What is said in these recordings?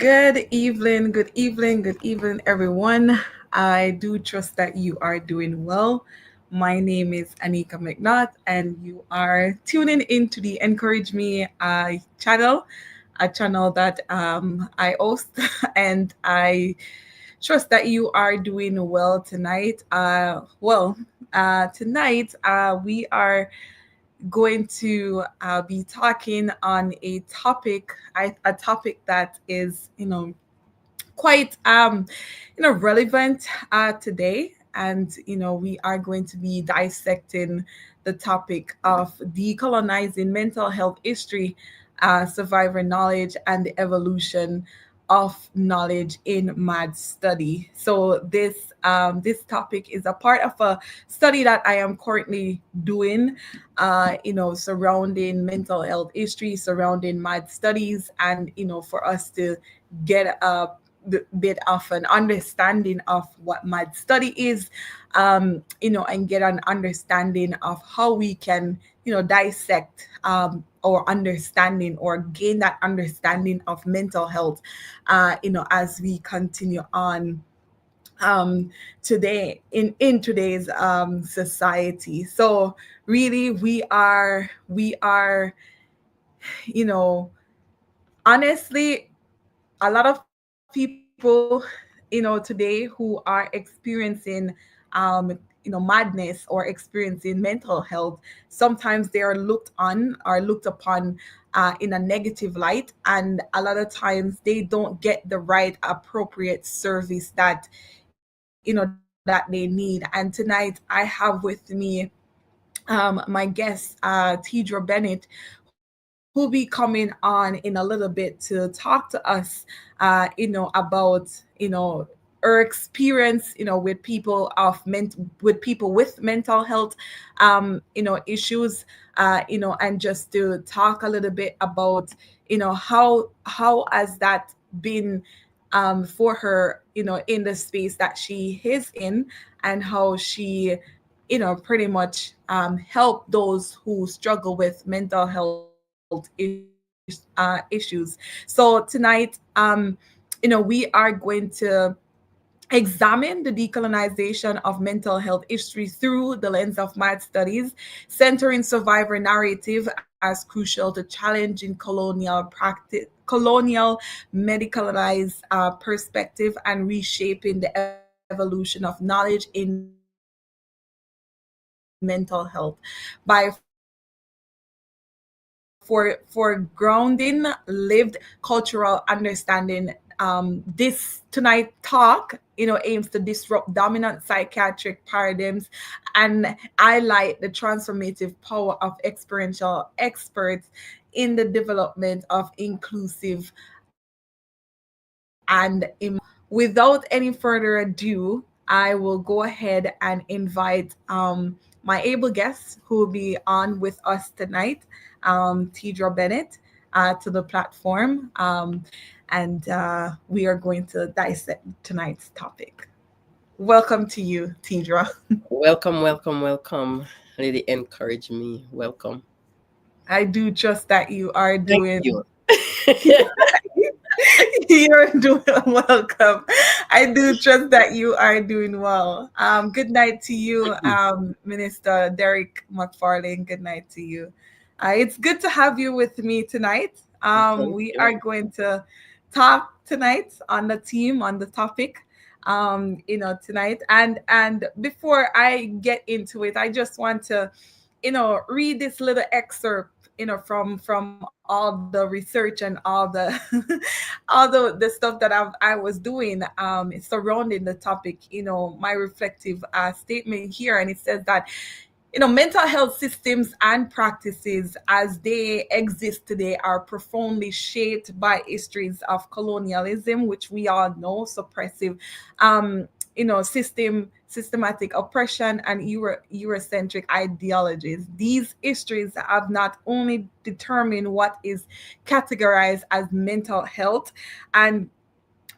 Good evening, good evening, good evening, everyone. I do trust that you are doing well. My name is Anika McNaught, and you are tuning into the Encourage Me channel, a channel that I host, and I trust that you are doing well tonight. Tonight we are going to be talking on a topic that is, quite relevant today, and we are going to be dissecting the topic of decolonizing mental health history, survivor knowledge, and the evolution of knowledge in MadStudy. So this topic is a part of a study that I am currently doing, surrounding mental health history, surrounding MadStudies, and for us to get a bit of an understanding of what MadStudy is, and get an understanding of how we can, dissect or understanding or gain that understanding of mental health, as we continue on today in today's society. So really, we are, you know, honestly, a lot of people, today who are experiencing, madness or experiencing mental health, sometimes they are looked upon in a negative light, and a lot of times they don't get the right appropriate service that that they need. And tonight I have with me my guest, Tidra Bennett, who'll be coming on in a little bit to talk to us, about, her experience, with people with mental health, issues, and just to talk a little bit about, how has that been for her, in the space that she is in, and how she pretty much help those who struggle with mental health issues. So tonight, we are going to examine the decolonization of mental health history through the lens of MadStudies, centering survivor narrative as crucial to challenging colonial medicalized perspective and reshaping the evolution of knowledge in mental health by for grounding lived cultural understanding. This tonight talk, aims to disrupt dominant psychiatric paradigms and highlight the transformative power of experiential experts in the development of inclusive and without any further ado, I will go ahead and invite my able guest who will be on with us tonight, Tidra Bennett, to the platform. And we are going to dissect tonight's topic. Welcome to you, Tidra. Welcome, welcome, welcome. Really encourage me. Welcome. I do trust that you are Thank doing. you. You're doing welcome. I do trust that you are doing well. Good night to you, Minister Derek McFarlane. Good night to you. It's good to have you with me tonight. Thank We are you. going to talk tonight on the topic. Tonight, and before I get into it, I just want to, read this little excerpt, from all the research and all the all the stuff that I was doing surrounding the topic, my reflective statement here. And it says that, mental health systems and practices as they exist today are profoundly shaped by histories of colonialism, which we all know, suppressive, systematic oppression, and Eurocentric ideologies. These histories have not only determined what is categorized as mental health and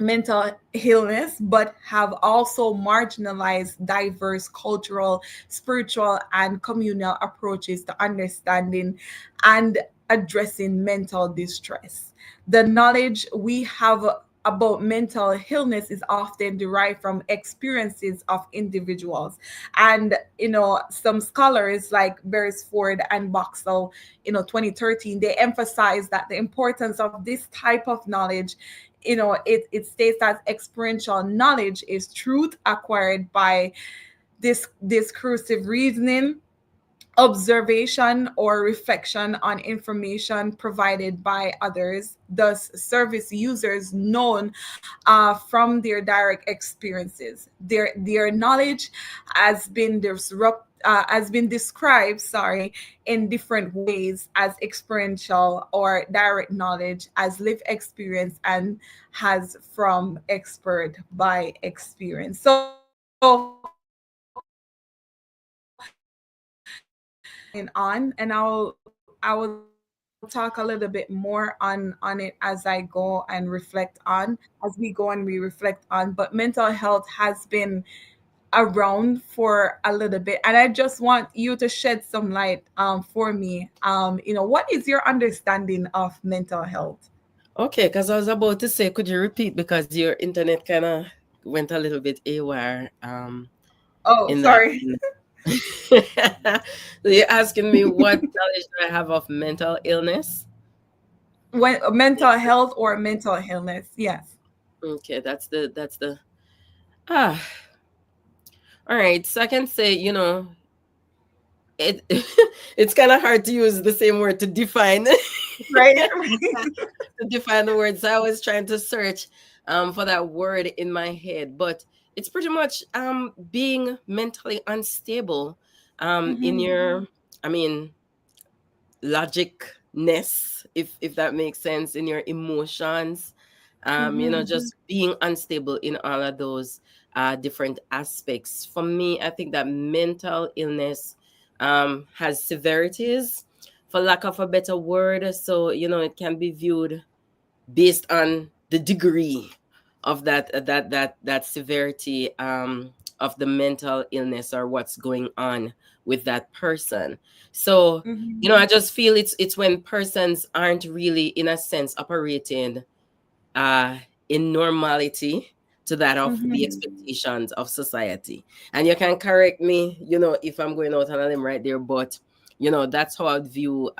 mental illness, but have also marginalized diverse cultural, spiritual, and communal approaches to understanding and addressing mental distress. The knowledge we have about mental illness is often derived from experiences of individuals. And, some scholars like Beresford and Boxall, 2013, they emphasize that the importance of this type of knowledge, it states that experiential knowledge is truth acquired by this discursive reasoning, observation, or reflection on information provided by others. Thus, service users known from their direct experiences. Their knowledge has been described, in different ways as experiential or direct knowledge, as lived experience, and has from expert by experience. So I will talk a little bit more on it as I go and reflect on, as we go and we reflect on. But mental health has been around for a little bit, and I just want you to shed some light for me. What is your understanding of mental health? Okay, because I was about to say, could you repeat because your internet kind of went a little bit awry Oh, in that. sorry. So you're asking me what knowledge do I have of mental illness? When mental health or mental illness, yes. Okay, that's the ah. All right, so I can say, it it's kind of hard to use the same word to define Right. to define the words. So I was trying to search for that word in my head, but it's pretty much being mentally unstable in Hmm. your, I mean, logicness, if that makes sense, in your emotions, Hmm. just being unstable in all of those different aspects. For me, I think that mental illness has severities, for lack of a better word. So it can be viewed based on the degree of that severity of the mental illness or what's going on with that person. So Hmm. I just feel it's when persons aren't really, in a sense, operating uh in normality to that of the Hmm. expectations of society. And you can correct me, if I'm going out on a limb right there, but that's how I view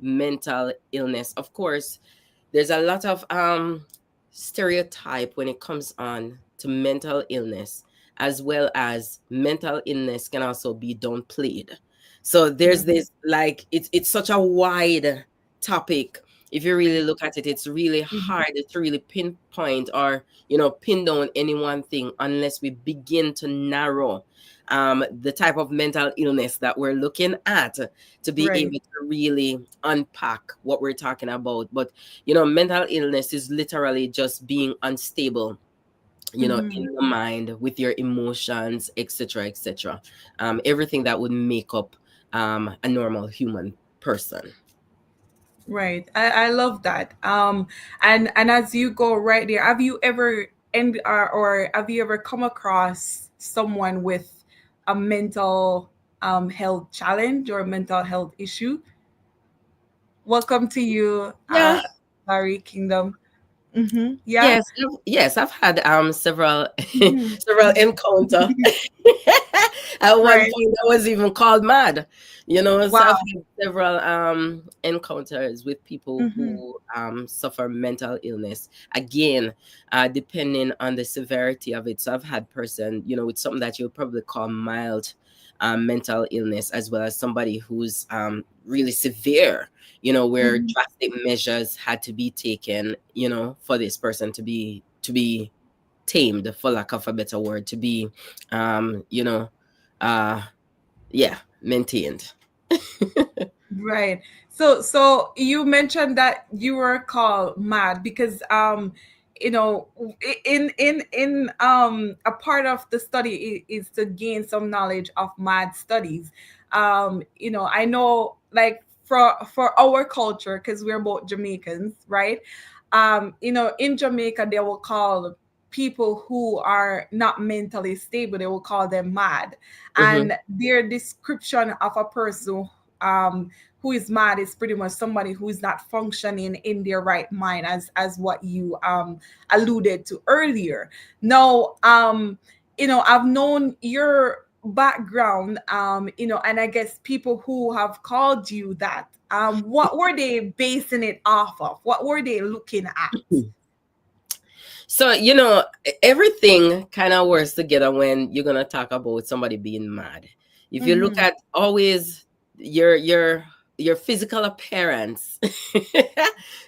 mental illness. Of course, there's a lot of stereotype when it comes on to mental illness, as well as mental illness can also be downplayed. So there's Hmm. this, like, it's such a wide topic. If you really look at it, it's really Hmm. hard to really pinpoint or pin down any one thing unless we begin to narrow the type of mental illness that we're looking at to be Right. able to really unpack what we're talking about. But mental illness is literally just being unstable, in Hmm. the mind, with your emotions, etc., etc. Everything that would make up a normal human person. Right. I love that. And as you go right there, have you ever or have you ever come across someone with a mental health challenge or mental health issue? Welcome to you, Yeah. Larry Kingdom. Mm-hmm. Yeah. Yes, I've had several Hmm. several encounter. At one Right. point, I was even called mad. So I've Wow. had several encounters with people Mm-hmm. who suffer mental illness. Again, depending on the severity of it. So I've had person, with something that you would probably call mild mental illness, as well as somebody who's really severe, where Mm-hmm. drastic measures had to be taken, for this person to be tamed, for lack of a better word, to be, um, you know, uh, yeah, maintained. Right. So you mentioned that you were called mad because you know in a part of the study is to gain some knowledge of MadStudies. I know, like, for our culture, because we're both Jamaicans, right? In Jamaica they will call people who are not mentally stable, they will call them mad. Hmm. And their description of a person um who is mad is pretty much somebody who is not functioning in their right mind, as what you alluded to earlier. Now, I've known your background, and I guess people who have called you that, what were they basing it off of? What were they looking at? So, everything kind of works together when you're gonna talk about somebody being mad. If you look Mm-hmm. at always your physical appearance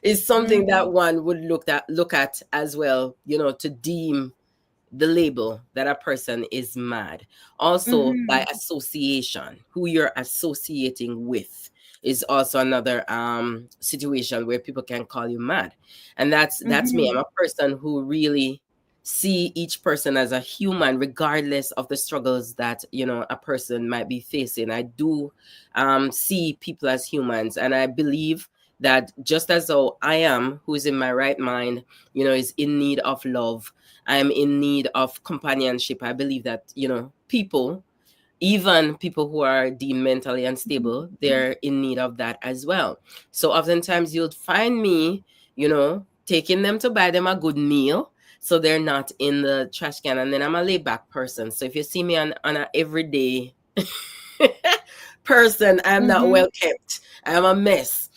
is something Mm-hmm. that one would look at as well, to deem the label that a person is mad. Also, by Mm-hmm. association, who you're associating with is also another situation where people can call you mad. And that's me. Mm-hmm. I'm a person who really see each person as a human, regardless of the struggles that a person might be facing. I do see people as humans, and I believe that just as though I am, who's in my right mind, is in need of love, I'm in need of companionship. I believe that, people, even people who are deemed mentally unstable, they're in need of that as well. So oftentimes you'll find me, taking them to buy them a good meal so they're not in the trash can. And then I'm a laid back person. So if you see me on a everyday person, I'm not Mm-hmm. well kept. I'm a mess.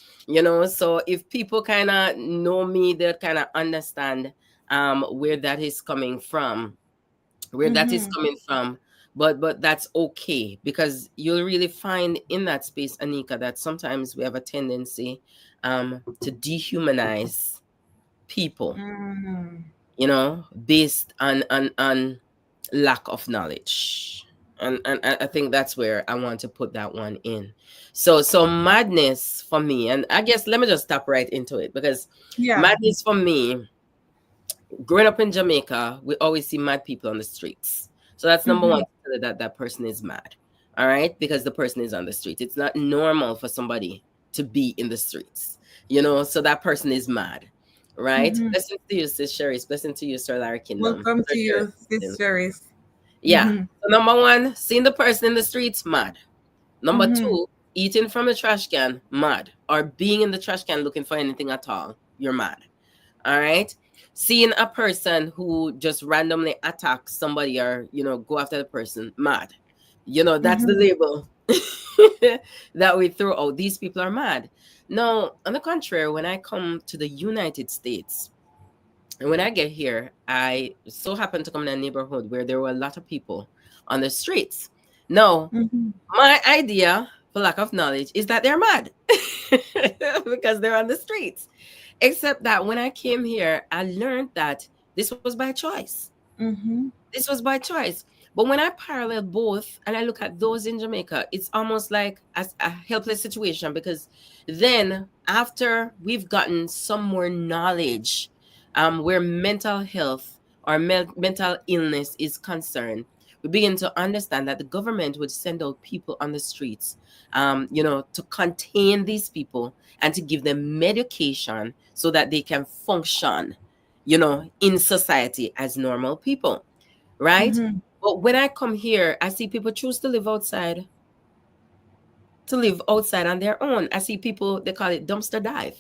So if people kind of know me, they'll kind of understand where that is coming from, where that is Mm-hmm. coming from. But that's okay, because you'll really find in that space, Anika, that sometimes we have a tendency to dehumanize people, Mm-hmm. based on lack of knowledge. And I think that's where I want to put that one in. So madness for me, and I guess let me just stop right into it, because Yeah. madness for me, growing up in Jamaica, we always see mad people on the streets. So that's number one, Mm-hmm. to tell you that that person is mad. All right, because the person is on the streets. It's not normal for somebody to be in the streets. So that person is mad. Right? Mm-hmm. Blessing to you, Sis Sherry's. Blessing to you, Sir Larry Kingdom. Welcome Sir to Sherry. you, Sis Ferris. Yeah. Mm-hmm. So number one, seeing the person in the streets, mad. Number Mm-hmm. two, eating from the trash can, mad. Or being in the trash can looking for anything at all, you're mad. All right. Seeing a person who just randomly attacks somebody, or, go after the person, mad. That's the Mm-hmm. label that we throw out. These people are mad. Now, on the contrary, when I come to the United States, and when I get here, I so happen to come in a neighborhood where there were a lot of people on the streets. Now, Mm-hmm. my idea, for lack of knowledge, is that they're mad because they're on the streets. Except that when I came here, I learned that this was by choice. Mm-hmm. This was by choice. But when I parallel both and I look at those in Jamaica, it's almost like a helpless situation, because then after we've gotten some more knowledge, where mental health or mental illness is concerned, we begin to understand that the government would send out people on the streets, to contain these people and to give them medication so that they can function, in society as normal people, right? Mm-hmm. But when I come here, I see people choose to live outside on their own. I see people, they call it dumpster dive.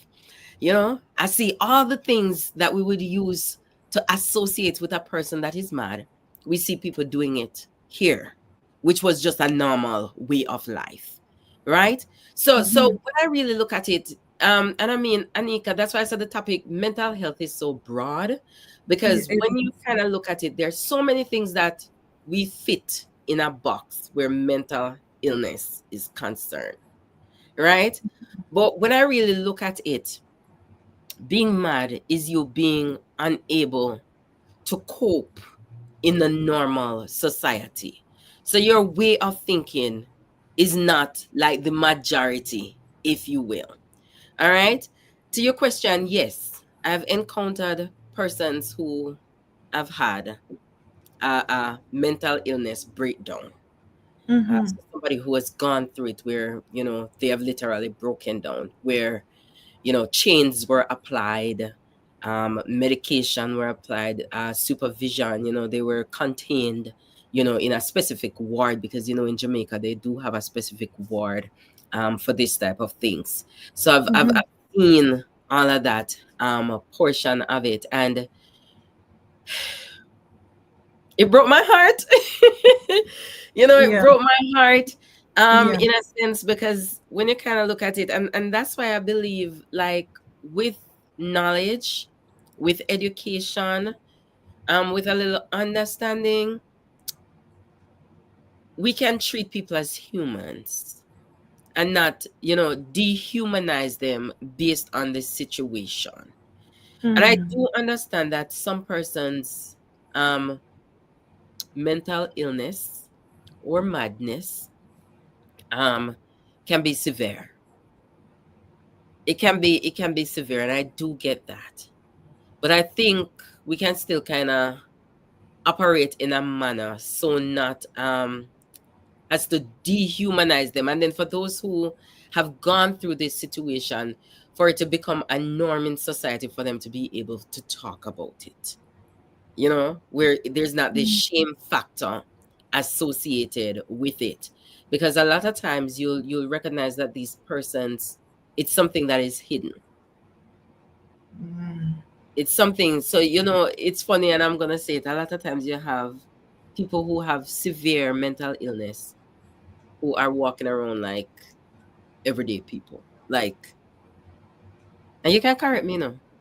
I see all the things that we would use to associate with a person that is mad. We see people doing it here, which was just a normal way of life, right? So Mm-hmm. when I really look at it, and I mean, Anika, that's why I said the topic mental health is so broad, It, because it when you is. kind of look at it, there's so many things that we fit in a box where mental illness is concerned, right? But when I really look at it, being mad is you being unable to cope in the normal society. So your way of thinking is not like the majority, if you will. All right. To your question, yes, I've encountered persons who have had a mental illness breakdown. Mm-hmm. So somebody who has gone through it, where they have literally broken down, where chains were applied, medication were applied, supervision, they were contained, in a specific ward, because in Jamaica they do have a specific ward for this type of things. So Mm-hmm. I've seen all of that portion of it, and it broke my heart. It Yeah. broke my heart Yeah. in a sense, because when you kind of look at it, and that's why I believe, like, with knowledge, with education, with a little understanding, we can treat people as humans and not, dehumanize them based on the situation. And I Mm-hmm. do understand that some persons um mental illness or madness um can be severe. It can be severe, and I do get that. But I think we can still kind of operate in a manner so not as to dehumanize them. And then for those who have gone through this situation, for it to become a norm in society, for them to be able to talk about it, where there's not this shame factor associated with it. Because a lot of times you'll recognize that these persons, it's something that is hidden. Mm-hmm. It's something, so it's funny, and I'm gonna say it, a lot of times you have people who have severe mental illness who are walking around like everyday people. Like, and you can correct me,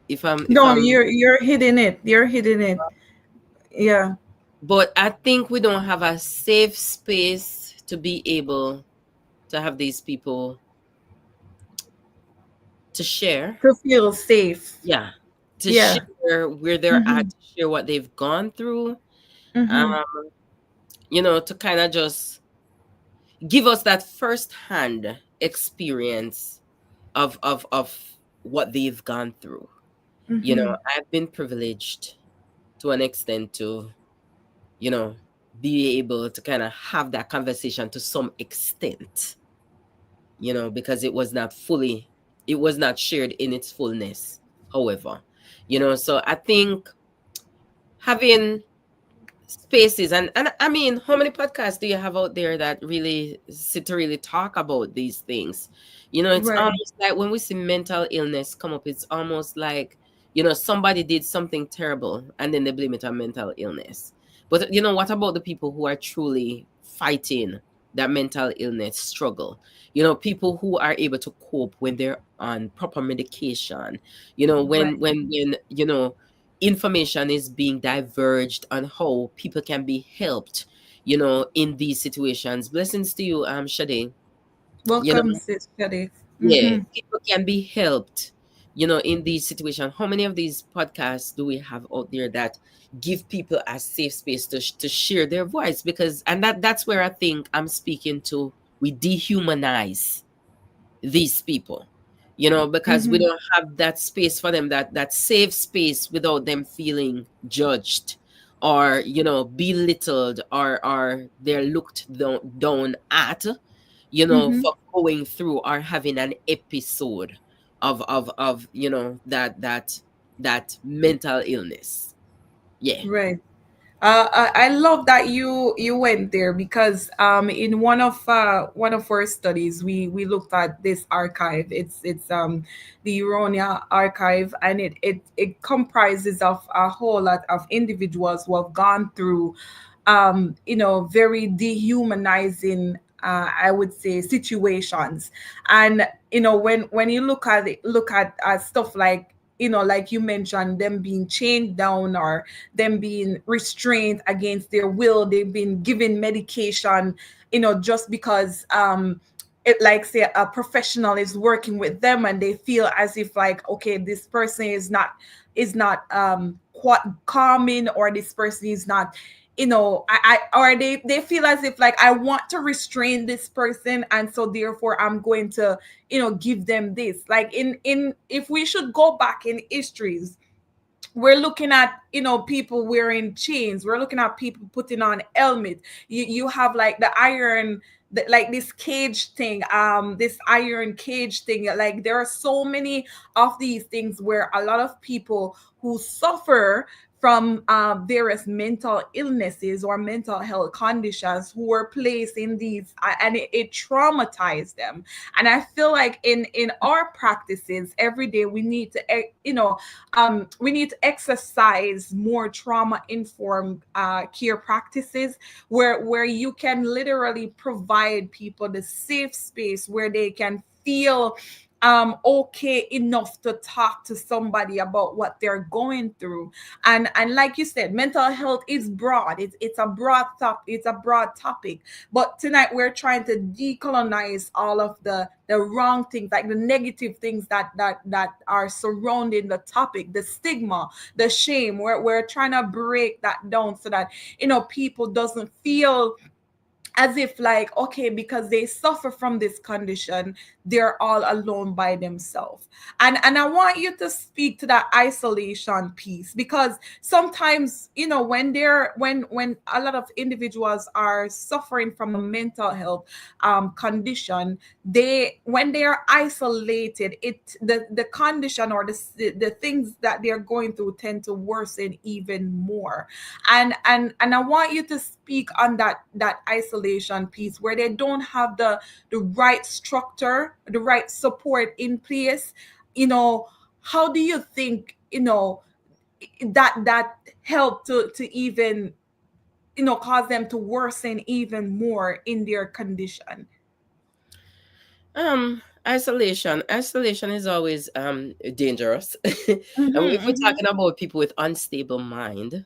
if I'm if No, I'm you're hitting it. You're hitting it. Yeah. but I think we don't have a safe space to be able to have these people to share. To feel safe. Yeah. To Yeah. share where they're Mm-hmm. at, to share what they've gone through, um, Mm-hmm. to kind of just give us that first hand experience of what they've gone through. Mm-hmm. I've been privileged to an extent to, you know, be able to kind of have that conversation to some extent, because it was not shared in its fullness, however. So I think having spaces, and I mean, how many podcasts do you have out there that really sit to really talk about these things? It's Right. almost like when we see mental illness come up, it's almost like, somebody did something terrible and then they blame it on mental illness. But what about the people who are truly fighting that mental illness struggle? People who are able to cope when they're on proper medication, Right. when information is being diverged on how people can be helped, in these situations. Blessings to you, Shade. You Welcome, know, Sis Shadi. yeah, Mm-hmm. people can be helped, in these situations. How many of these podcasts do we have out there that give people a safe space to share their voice? Because, and that's where I think I'm speaking to, we dehumanize these people, because we Mm-hmm. don't have that space for them, that safe space, without them feeling judged or belittled, or they're looked down at, Mm-hmm. for going through or having an episode of that mental illness. Yeah. Right. I love that you went there because in one of our studies we looked at this archive. It's the Uronia archive, and it comprises of a whole lot of individuals who have gone through very dehumanizing, I would say, situations. And when you look at stuff like, like you mentioned, them being chained down or them being restrained against their will, they've been given medication, just because it, like, say, a professional is working with them, and they feel as if, like, okay, this person is not calming, or this person is not, I or they feel as if, like, I want to restrain this person, and so therefore I'm going to, give them this, like, in if we should go back in histories, we're looking at, people wearing chains, we're looking at people putting on helmet. You have, like, the iron, like, this cage thing, this iron cage thing. Like, there are so many of these things where a lot of people who suffer from various mental illnesses or mental health conditions who were placed in these, and it traumatized them. And I feel like in our practices every day we need to we need to exercise more trauma informed care practices, where you can literally provide people the safe space where they can feel okay enough to talk to somebody about what they're going through. And like you said, mental health is broad. It's a broad topic. But tonight we're trying to decolonize all of the wrong things, like the negative things that are surrounding the topic, the stigma, the shame. We're trying to break that down so that people doesn't feel as if, like, okay, because they suffer from this condition, they're all alone by themselves. And I want you to speak to that isolation piece, because sometimes, when a lot of individuals are suffering from a mental health condition, when they are isolated, the condition or the things that they're going through tend to worsen even more. And I want you to speak on that isolation piece, where they don't have the right structure, the right support in place. How do you think that help to even cause them to worsen even more in their condition? Isolation is always dangerous. And if we're Mm-hmm, talking about people with unstable mm-hmm, mind,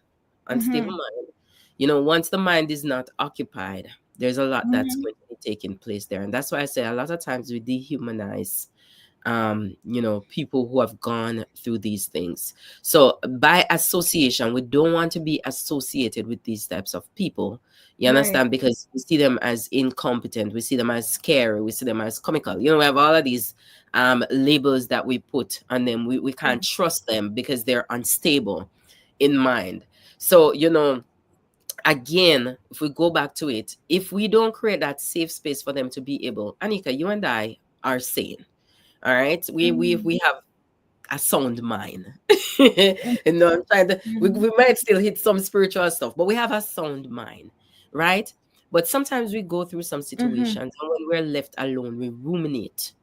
once the mind is not occupied, there's a lot that's mm-hmm, going to be taking place there. And that's why I say a lot of times we dehumanize people who have gone through these things. So by association, we don't want to be associated with these types of people. You right. understand? Because we see them as incompetent, we see them as scary, we see them as comical. We have all of these labels that we put on them. We can't trust them because they're unstable in mind. So, again, if we go back to it, if we don't create that safe space for them to be able, Anika, you and I are sane. All right, Mm-hmm, we have a sound mind. I'm trying to. We might still hit some spiritual stuff, but we have a sound mind, right? But sometimes we go through some mm-hmm, situations, and when we're left alone, we ruminate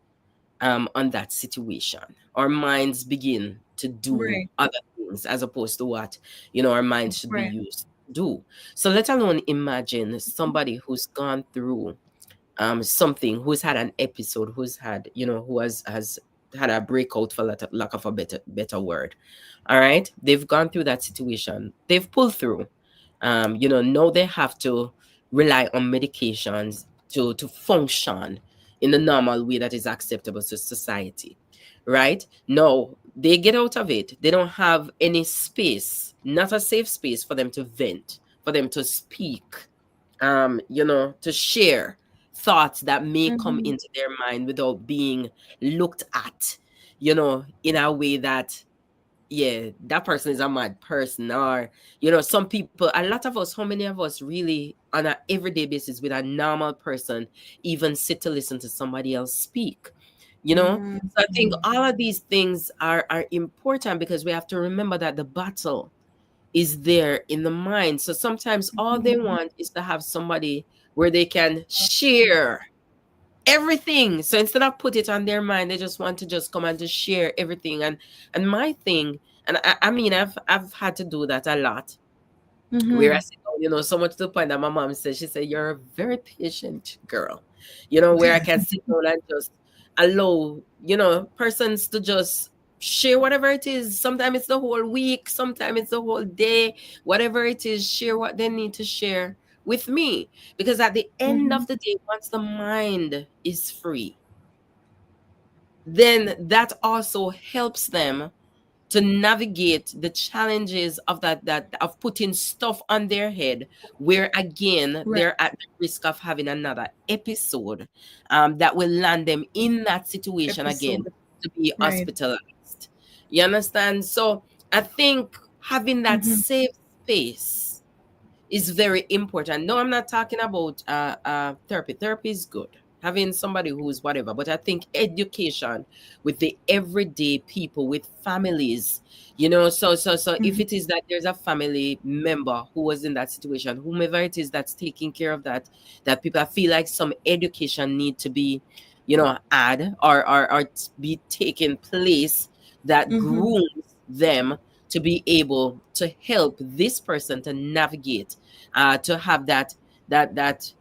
on that situation. Our minds begin to do right, other things as opposed to what our minds should be right. used to do. So let alone imagine somebody who's gone through something, who's had an episode, who's had who has had a breakout, for lack of a better word. All right, they've gone through that situation, they've pulled through. Now they have to rely on medications to function in the normal way that is acceptable to society. Right now they get out of it, they don't have any space, not a safe space for them to vent, for them to speak, to share thoughts that may come Mm-hmm, into their mind without being looked at, in a way that, yeah, that person is a mad person. Or, some people, a lot of us, how many of us really on an everyday basis with a normal person even sit to listen to somebody else speak? So I think all of these things are important because we have to remember that the battle is there in the mind. So sometimes all they want is to have somebody where they can share everything. So instead of put it on their mind, they just want to just come and to share everything. And my thing, and I mean, I've had to do that a lot. Where I mm-hmm. sit down, so much to the point that my mom said, she said, "You're a very patient girl." Where I can sit down and just allow, persons to just share whatever it is. Sometimes it's the whole week, sometimes it's the whole day, whatever it is, share what they need to share with me. Because at the end Mm-hmm. of the day, once the mind is free, then that also helps them to navigate the challenges of that of putting stuff on their head, where again Right. they're at the risk of having another episode that will land them in that situation again, Episode. to be Right. hospitalized. You understand? So I think having that Mm-hmm. safe space is very important. No, I'm not talking about therapy. Therapy is good. having somebody who's whatever. But I think education with the everyday people, with families, so if Mhm. it is that there's a family member who was in that situation, whomever it is that's taking care of that people, I feel like some education need to be, add or be taking place that Mhm. grooms them to be able to help this person to navigate, to have that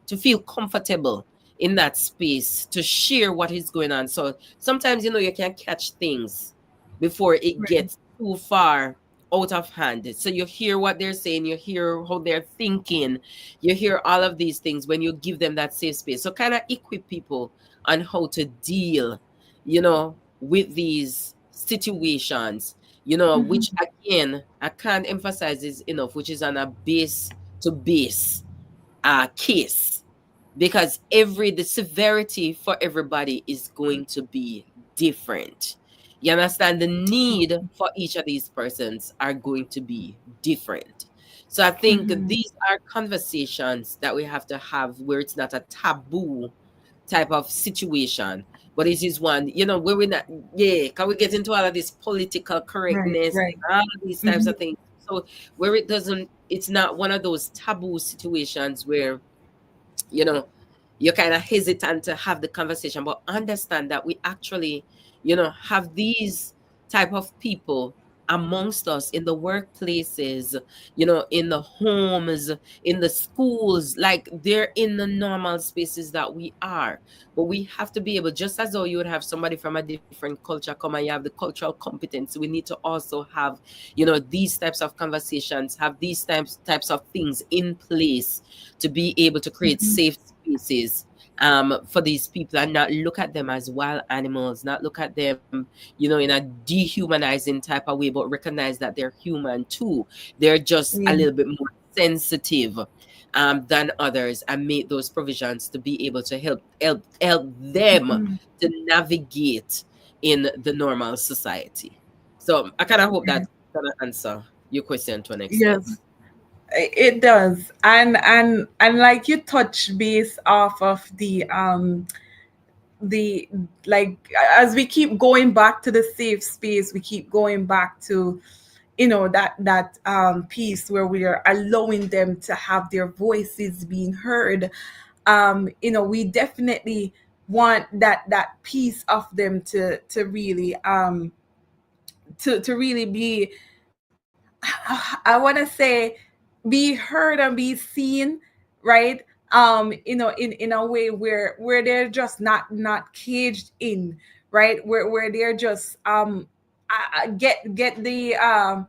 to feel comfortable in that space to share what is going on. So sometimes you can catch things before it Right. gets too far out of hand. So you hear what they're saying, you hear how they're thinking, you hear all of these things when you give them that safe space. So kind of equip people on how to deal, with these situations, which Mhm. again, I can't emphasize this enough, which is on a base to base case, because the severity for everybody is going to be different. You understand? The need for each of these persons are going to be different. So I think Mhm. these are conversations that we have to have where it's not a taboo type of situation, but it is one, where we're not, yeah, can we get into all of this political Right. correctness Right. and all of these types Mhm. of things. So where it's not one of those taboo situations where, you know, you're kind of hesitant to have the conversation, but understand that we actually, have these type of people amongst us in the workplaces, in the homes, in the schools, like they're in the normal spaces that we are. But we have to be able, just as though you would have somebody from a different culture come and you have the cultural competence, we need to also have, these types of conversations, have these types of things in place to be able to create Mhm. safe spaces for these people, and not look at them as wild animals, not look at them, in a dehumanizing type of way, but recognize that they're human too. They're just a Yeah. little bit more sensitive than others, and make those provisions to be able to help them Mhm. to navigate in the normal society. So I kind of hope that Right. gonna answer your question to an extent. Yes. It does. And like you touch base off of the like, as we keep going back to the safe space, we keep going back to, that piece where we are allowing them to have their voices being heard. We definitely want that piece of them to really to really be, I want to say, be heard and be seen, right? In a way where they're just not caged in, right? Where they're just get the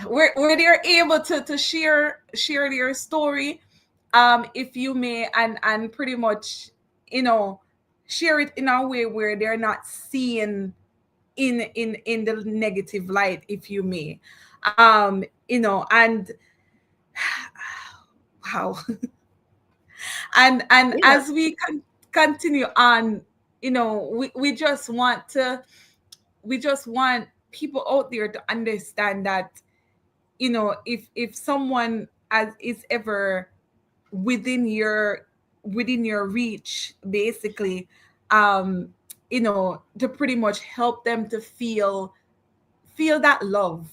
where they're able to share their story, if you may, and pretty much, you know share it in a way where they're not seen in the negative light, if you may. And wow. And Yeah. as we continue on, we just want people out there to understand that, if someone as is ever within your within your reach, basically, um to pretty much help them to feel that love,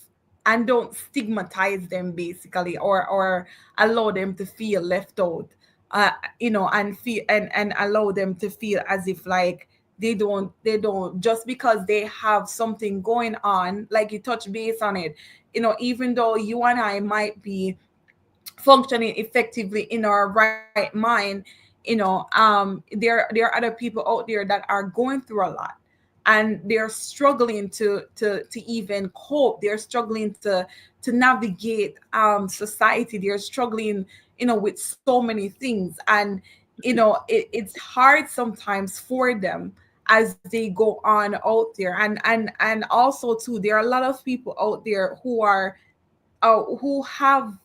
and don't stigmatize them, basically, or allow them to feel left out, uh and feel, and allow them to feel as if, like, they don't, just because they have something going on, like you touch base on it, even though you and I might be functioning effectively in our right mind, there are other people out there that are going through a lot, and they're struggling to even cope. They're struggling to navigate society. They're struggling, with so many things, and it's hard sometimes for them as they go on out there. And also too, there are a lot of people out there who have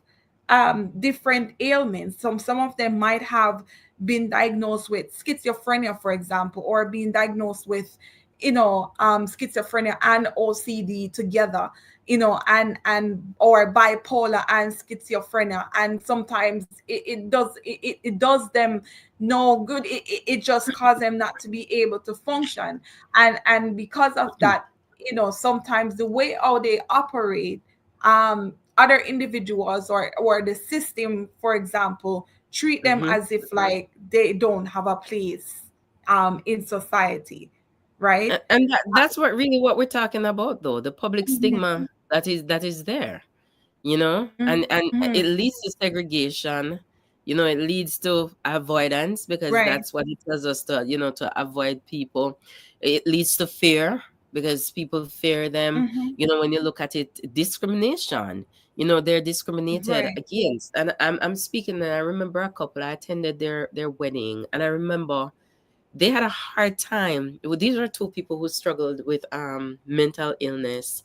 different ailments. Some of them might have been diagnosed with schizophrenia, for example, or being diagnosed with, schizophrenia and OCD together. and or bipolar and schizophrenia, and sometimes it does them no good. It just causes them not to be able to function, and because of that, sometimes the way how they operate, other individuals or the system, for example, treat them Mm-hmm. as if like they don't have a place in society, right? And that's what really what we're talking about, though, the public Mhm, stigma that is there, you know, and mhm. it leads to segregation, it leads to avoidance, because Right. that's what it tells us to, to avoid people. It leads to fear, because people fear them. Mhm. When you look at it, discrimination, they're discriminated Right. against. And I'm speaking, and I remember a couple, I attended their wedding, and I remember they had a hard time. Well, these are two people who struggled with mental illness,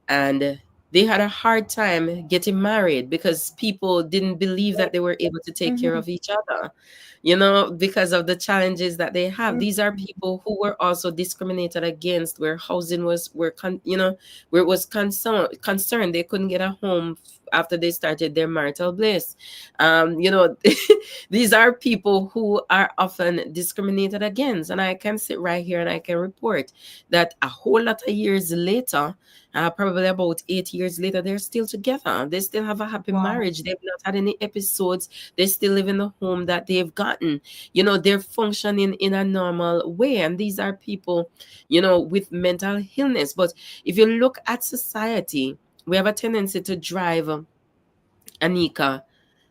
and they had a hard time getting married because people didn't believe that they were able to take care Mhm, of each other, because of the challenges that they have. These are mhm, people who were also discriminated against, where housing where it was concerned they couldn't get a home after they started their marital bliss. These are people who are often discriminated against, and I can sit right here and I can report that a whole lot of years later, probably about 8 years later, they're still together. They still have a happy wow. marriage. They've not had any episodes. They still live in the home that they've gotten. They're functioning in a normal way. And these are people, with mental illness. But if you look at society, we have a tendency to drive, Anika,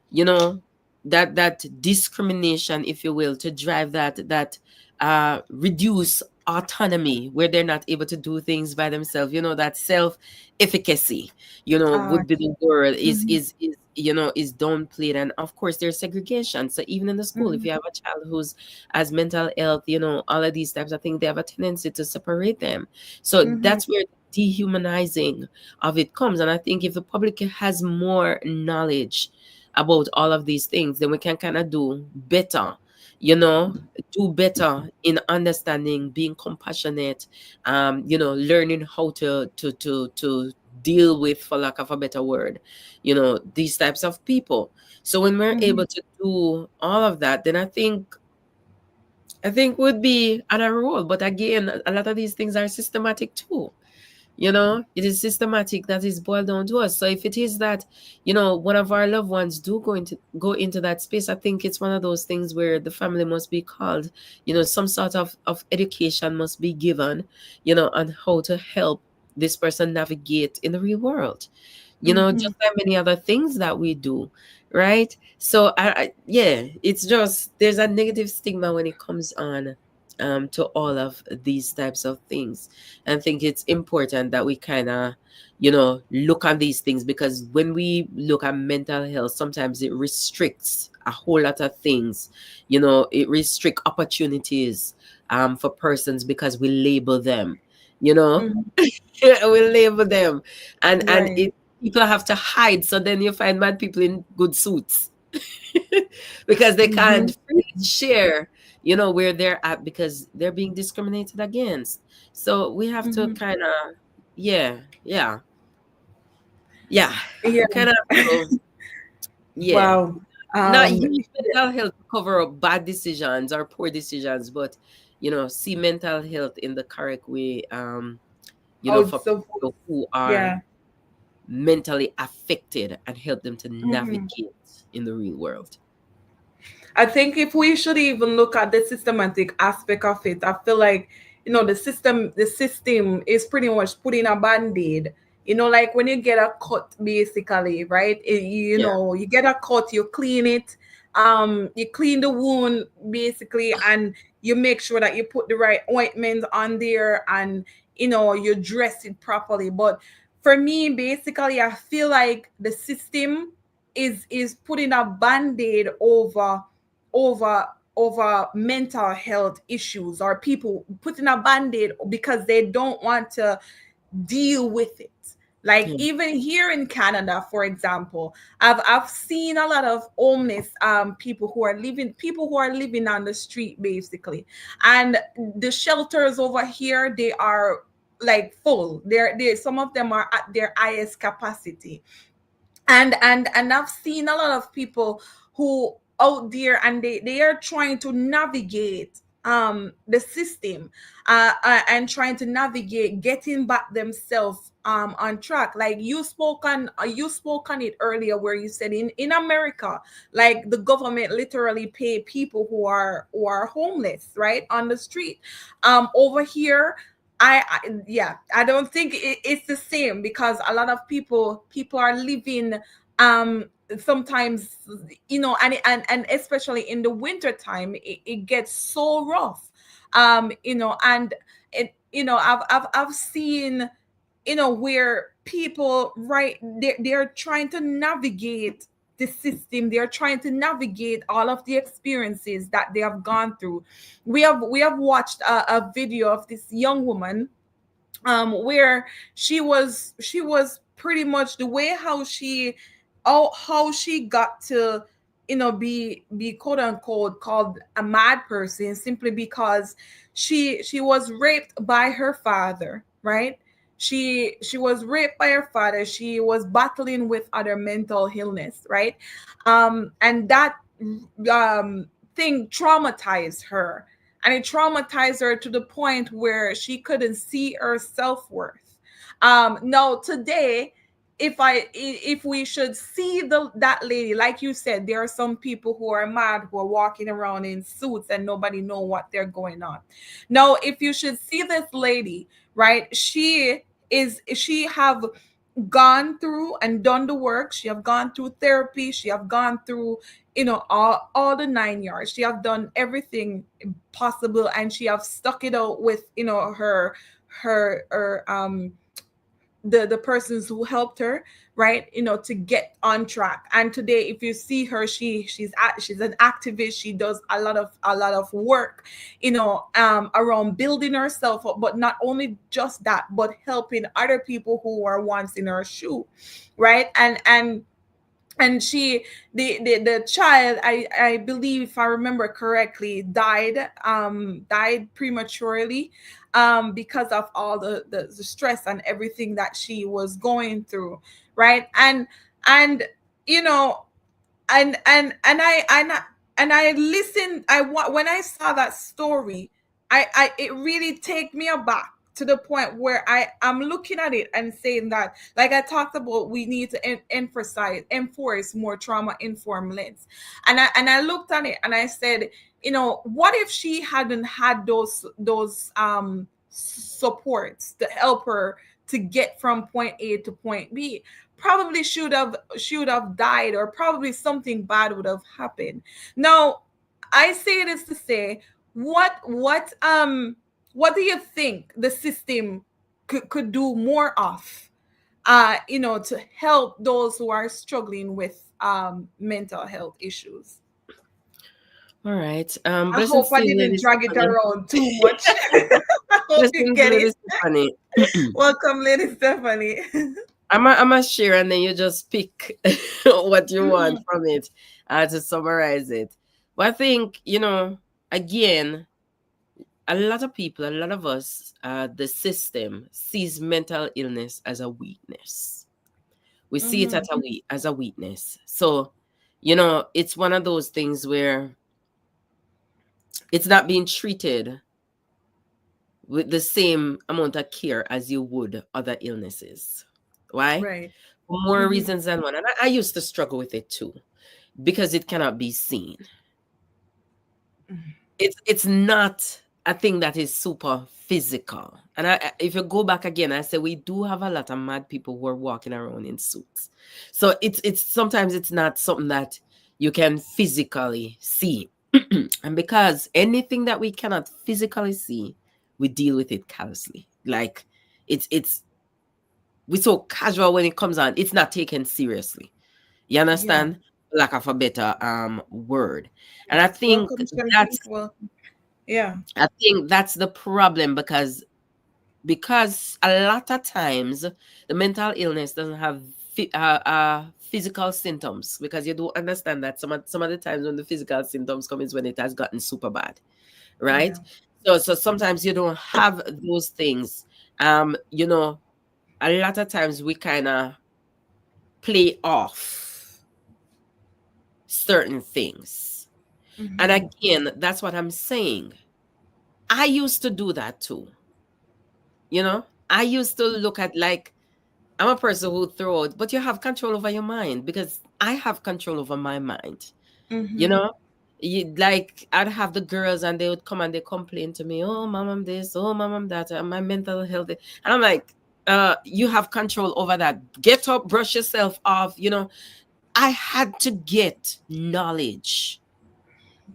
you know that discrimination, if you will, to drive that reduce autonomy, where they're not able to do things by themselves. That self efficacy, Uh, would be the word, is mhm, is is is downplayed. And of course there's segregation. So even in the school, if mhm, you have a child who's has mental health, all of these types of things, they have a tendency to separate them. So mhm, that's where dehumanizing of it comes. And I think if the public has more knowledge about all of these things, then we can kind of you know, do better in understanding, being compassionate, learning how to deal with, for lack of a better word, these types of people. So when we're mhm, able to do all of that, then I think would be on a roll. But again, a lot of these things are systematic too. It is systematic that is boiled down to us. So if it is that, one of our loved ones do go into that space, I think it's one of those things where the family must be called, some sort of education must be given, on how to help this person navigate in the real world, mhm, just like many other things that we do, right? So yeah, it's just there's a negative stigma when it comes on to all of these types of things. And I think it's important that we kind of, look at these things, because when we look at mental health, sometimes it restricts a whole lot of things. It restrict opportunities for persons, because we label them, you know, mhm. we label them, and Right. it people have to hide. So then you find mad people in good suits because they Mhm, can't freely share, where they're at, because they're being discriminated against. So we have to mhm. kind of, yeah, yeah, yeah, Yeah. we kind of have to, yeah, Wow. not Um, use mental health to cover up bad decisions or poor decisions, but see mental health in the correct way. oh, For so people who are yeah. mentally affected, and help them to Mhm. navigate in the real world. I think if we should even look at the systematic aspect of it, I feel like, the system is pretty much putting a band-aid. Like when you get a cut, basically, right? Yeah. You get a cut, you clean it, you clean the wound basically, and you make sure that you put the right ointment on there, and you dress it properly. But for me, basically, I feel like the system is putting a band-aid over over mental health issues, or people putting a band-aid because they don't want to deal with it. Like Yeah. even here in Canada, for example, I've seen a lot of homeless people who are living on the street basically, and the shelters over here, they are like full. They're some of them are at their highest capacity. And I've seen a lot of people who out there, and they are trying to navigate the system, and trying to navigate getting back themselves on track. Like you spoke on it earlier, where you said in America, like the government literally pay people who are homeless, right, on the street. Over here, yeah, I don't think it's the same, because a lot of people are living um sometimes, and especially in the winter time, it gets so rough. And I've seen, where people, right, they're trying to navigate the system. They're trying to navigate all of the experiences that they have gone through. We have watched a video of this young woman, where she was pretty much the way how she got to, be quote unquote called a mad person, simply because she was raped by her father, right? She was raped by her father. She was battling with other mental illness, right? And that thing traumatized her, and it traumatized her to the point where she couldn't see her self-worth. Now today, if we should see that lady, like you said, there are some people who are mad, who are walking around in suits and nobody know what they're going on. Now, if you should see this lady, right, she have gone through and done the work. She have gone through therapy. She have gone through, all the 9 yards. She have done everything possible, and she have stuck it out with, her the persons who helped her, right, to get on track. And today, if you see her, she's an activist. She does a lot of work, around building herself up, but not only just that, but helping other people who are once in her shoe, right? And she the child, I believe, if I remember correctly, died prematurely, because of all the stress and everything that she was going through, right? And you know and I listened. When I saw that story, I it really take me aback, to the point where I'm looking at it and saying that, like I talked about, we need to enforce more trauma informed lens. And I looked at it and I said, what if she hadn't had those supports to help her to get from point A to point B? Probably should have died, or probably something bad would have happened. Now, I say this to say, what do you think the system could do more of, to help those who are struggling with mental health issues? All right. I hope Blessings I to you, didn't Lady drag it Stephanie. around too much. I hope you Blessings, get it. Lady Stephanie. Welcome, Lady Stephanie. I'm a share, and then you just pick what you want Mhm. from it, to summarize it. But I think, again, a lot of people, a lot of us, the system sees mental illness as a weakness. We see it Mhm. as a weakness. So, it's one of those things where it's not being treated with the same amount of care as you would other illnesses. Why? Right. For more Mhm. reasons than one. And I used to struggle with it too, because it cannot be seen. It's not a thing that is super physical. And if you go back again, I say we do have a lot of mad people who are walking around in suits. So it's sometimes it's not something that you can physically see. And because anything that we cannot physically see, we deal with it callously. Like it's we're so casual when it comes on. It's not taken seriously. You Yeah. understand? Lack of a better word. And Welcome, Shanti. Well, yeah. I think that's the problem, because a lot of times the mental illness doesn't have physical symptoms, because you do understand that some of the times when the physical symptoms come is when it has gotten super bad, right? Yeah. So sometimes you don't have those things, You know, a lot of times we kind of play off certain things. And Mm-hmm. again, that's what I'm saying. I used to do that too. You know, I used to look at, like, I'm a person who throw out, but you have control over your mind because I have control over my mind. You Mm-hmm. know, like, I'd have the girls and they would come and they complain to me, oh, mom, I'm this, oh, mom, I'm that, my mental health. And I'm like, you have control over that. Get up, brush yourself off. You know, I had to get knowledge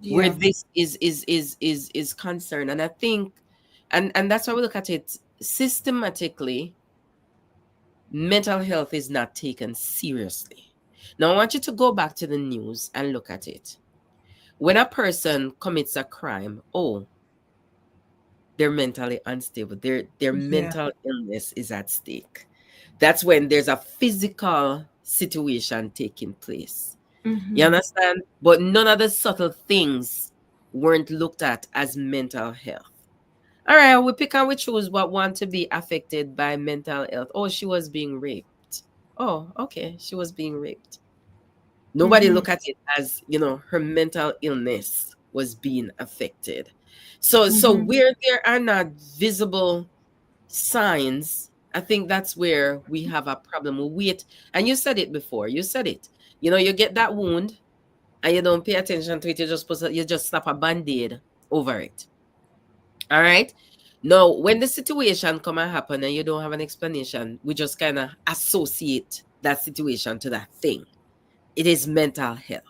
where Yeah. this is concerned. And I think, and that's why we look at it systematically. Mental health is not taken seriously. Now I want you to go back to the news and look at it. When a person commits a crime, oh, they're mentally unstable. Their Yeah. mental illness is at stake. That's when there's a physical situation taking place. You Mm-hmm. understand? But none of the subtle things weren't looked at as mental health. All right, we pick and we choose what want to be affected by mental health. Oh, she was being raped. Oh, okay, she was being raped. Nobody Mm-hmm. look at it as, her mental illness was being affected. So Mm-hmm. where there are not visible signs, I think that's where we have a problem with it. And you said it before. You said it. You get that wound and you don't pay attention to it. You just slap a band-aid over it. All right. Now, when the situation come and happen and you don't have an explanation, we just kind of associate that situation to that thing. It is mental health.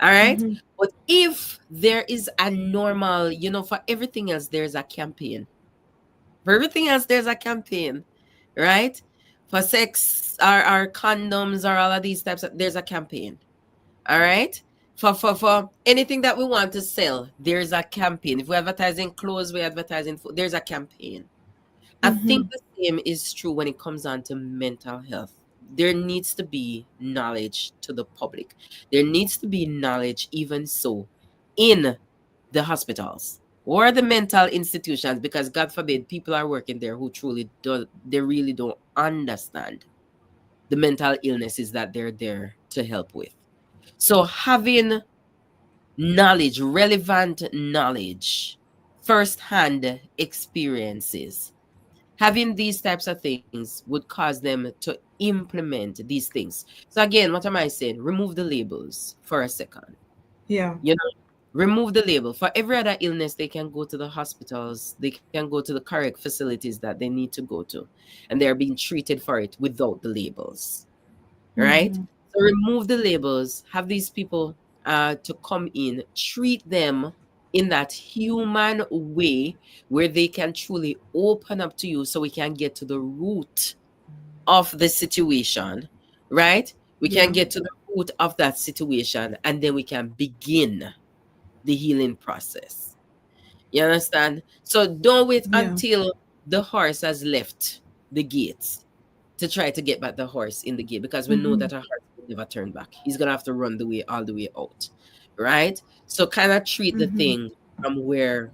All right. Mm-hmm. But if there is a normal, for everything else, there's a campaign. For everything else, there's a campaign, right? For sex, our condoms, or all of these types of, there's a campaign. All right. For anything that we want to sell, there's a campaign. If we're advertising clothes, we're advertising food, there's a campaign. I Mm-hmm. think the same is true when it comes on to mental health. There needs to be knowledge to the public. There needs to be knowledge, even so, in the hospitals or the mental institutions, because God forbid people are working there who truly do they really don't understand the mental illnesses that they're there to help with. So having knowledge, relevant knowledge, first-hand experiences, having these types of things would cause them to implement these things. So again, what am I saying? Remove the labels for a second. Yeah. You know, remove the label. For every other illness, they can go to the hospitals, they can go to the correct facilities that they need to go to, and they're being treated for it without the labels. Right? Mm-hmm. So remove the labels, have these people to come in, treat them in that human way where they can truly open up to you so we can get to the root of the situation, right? We can Yeah. get to the root of that situation and then we can begin the healing process. You understand? So don't wait Yeah. until the horse has left the gates to try to get back the horse in the gate, because we know Mm-hmm. that a horse will never turn back. He's gonna have to run the way all the way out, right? So kind of treat the Mm-hmm. thing from where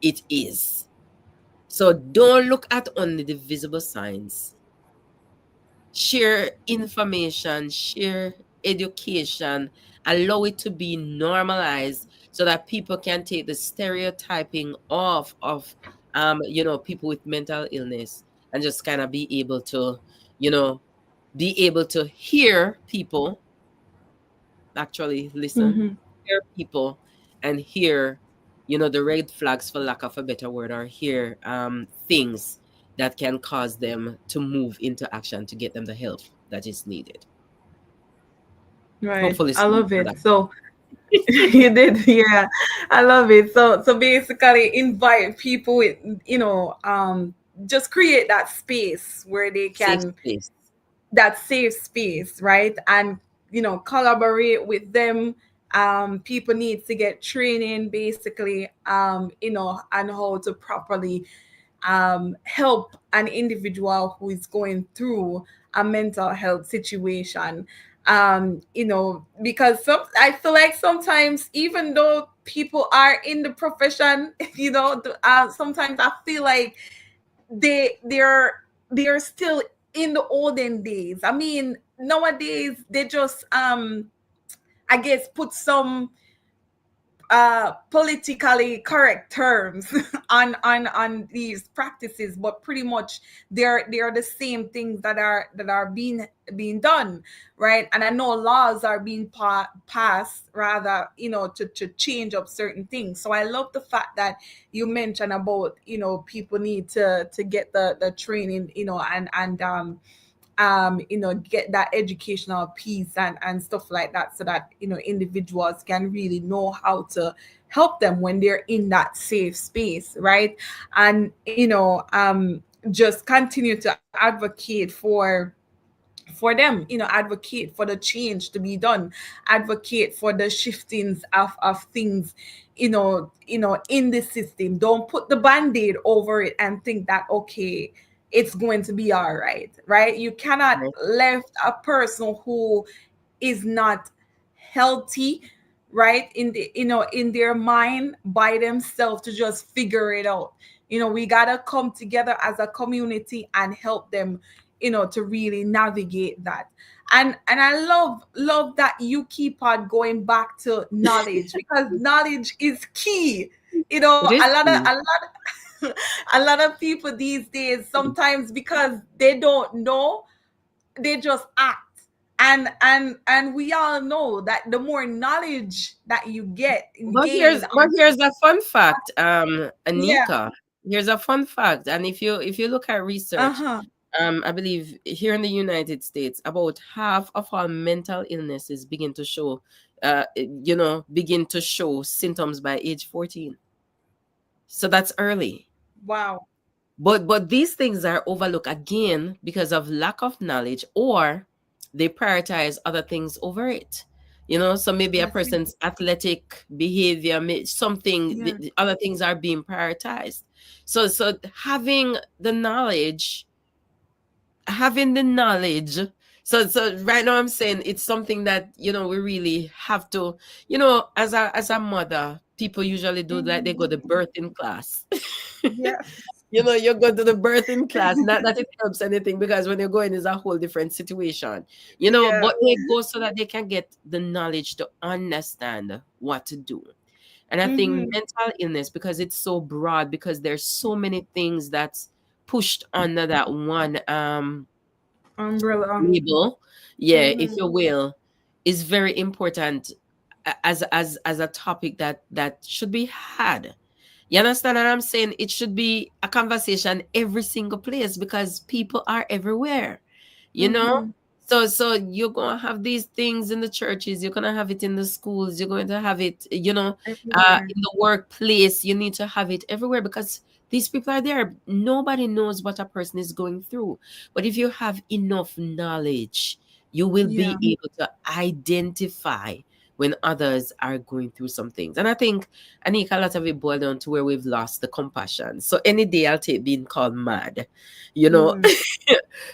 it is. So don't look at only the visible signs. Share information, share education, allow it to be normalized so that people can take the stereotyping off of people with mental illness and just kind of be able to, you know, be able to hear people, actually listen, Mm-hmm. hear people and hear, the red flags, for lack of a better word, or hear things that can cause them to move into action to get them the help that is needed. Right. Hopefully I someone love for it. that. So you did, yeah. I love it. So basically invite people with, just create that space where they Safe can, space. that safe space, right? And collaborate with them. People need to get training basically, on how to properly help an individual who is going through a mental health situation. Because I feel like sometimes, even though people are in the profession, sometimes I feel like they're still in the olden days. I mean, nowadays they just I guess put some politically correct terms on these practices, but pretty much they're the same things that are being done, right? And I know laws are being passed, rather, to change up certain things. So I love the fact that you mentioned about, people need to get the training, get that educational piece and stuff like that, so that individuals can really know how to help them when they're in that safe space, right? And just continue to advocate for them, advocate for the change to be done, advocate for the shiftings of things, in the system. Don't put the band-aid over it and think that, okay, it's going to be all right, right? You cannot Right. left a person who is not healthy, right, in their mind by themselves to just figure it out. We gotta come together as a community and help them, to really navigate that. And I love that you keep on going back to knowledge, because knowledge is key. It is A lot of key. a lot of people these days, sometimes because they don't know, they just act. And we all know that the more knowledge that you get and But gain on. here's a fun fact, Yeah. Anika. Here's a fun fact, and if you look at research, Uh-huh. I believe here in the United States, about half of all mental illnesses begin to show symptoms by age 14. So that's early. Wow. But these things are overlooked again because of lack of knowledge, or they prioritize other things over it. So maybe a That's it. person's athletic behavior, something, Yeah. the other things are being prioritized. So having the knowledge. So right now I'm saying it's something that we really have to, as a mother, people usually do, like they Hmm. go to birthing class. Yeah. You go to the birthing class, not that it helps anything, because when you're going is a whole different situation, Yeah. but they go so that they can get the knowledge to understand what to do. And I think Hmm. mental illness, because it's so broad, because there's so many things that's pushed under that one Umbrella. label, yeah, if Hmm. you will, is very important, as a topic that should be had. You understand what I'm saying? It should be a conversation every single place, because people are everywhere, you know? Hmm. So you're gonna have these things in the churches, you're gonna have it in the schools, you're going to have it, Everywhere. in the workplace. You need to have it everywhere, because these people are there. Nobody knows what a person is going through. But if you have enough knowledge, you will Yeah. be able to identify when others are going through some things. And I think, Anika, a lot of it boiled down to where we've lost the compassion. So any day I'll take being called mad, you know, Mm.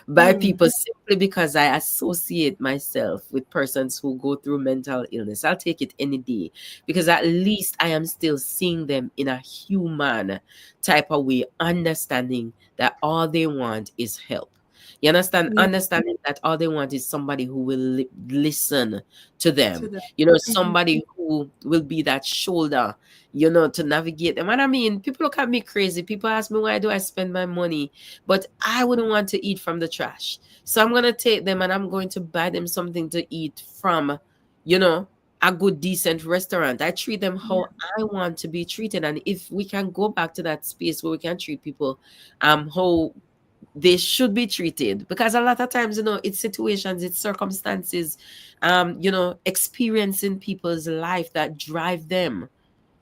by Mm. people, simply because I associate myself with persons who go through mental illness. I'll take it any day, because at least I am still seeing them in a human type of way, understanding that all they want is help. You understand? Yeah. Understanding that all they want is somebody who will listen to To them, the. Hmm. somebody who will be that shoulder, to navigate them. And I mean, people look at me crazy. People ask me, why do I spend my money? But I wouldn't want to eat from the trash. So I'm going to take them and I'm going to buy them something to eat from, you know, a good, decent restaurant. I treat them how Yeah. I want to be treated. And if we can go back to that space where we can treat people how they should be treated, because a lot of times, it's situations, it's circumstances, experiencing people's life that drive them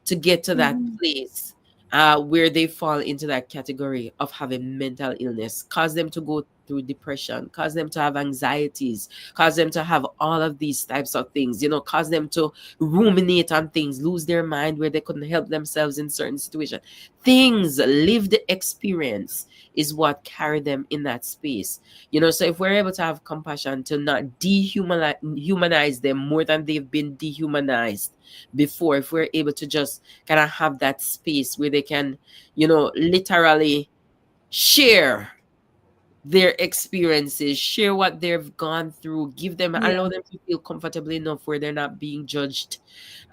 to get to that Hmm. place where they fall into that category of having mental illness, cause them to go through depression, cause them to have anxieties, cause them to have all of these types of things, cause them to ruminate on things, lose their mind where they couldn't help themselves in certain situations. Things, lived experience is what carry them in that space. So if we're able to have compassion to not humanize them more than they've been dehumanized before, if we're able to just kind of have that space where they can, literally share their experiences, share what they've gone through, give them, allow Yeah. them to feel comfortable enough where they're not being judged,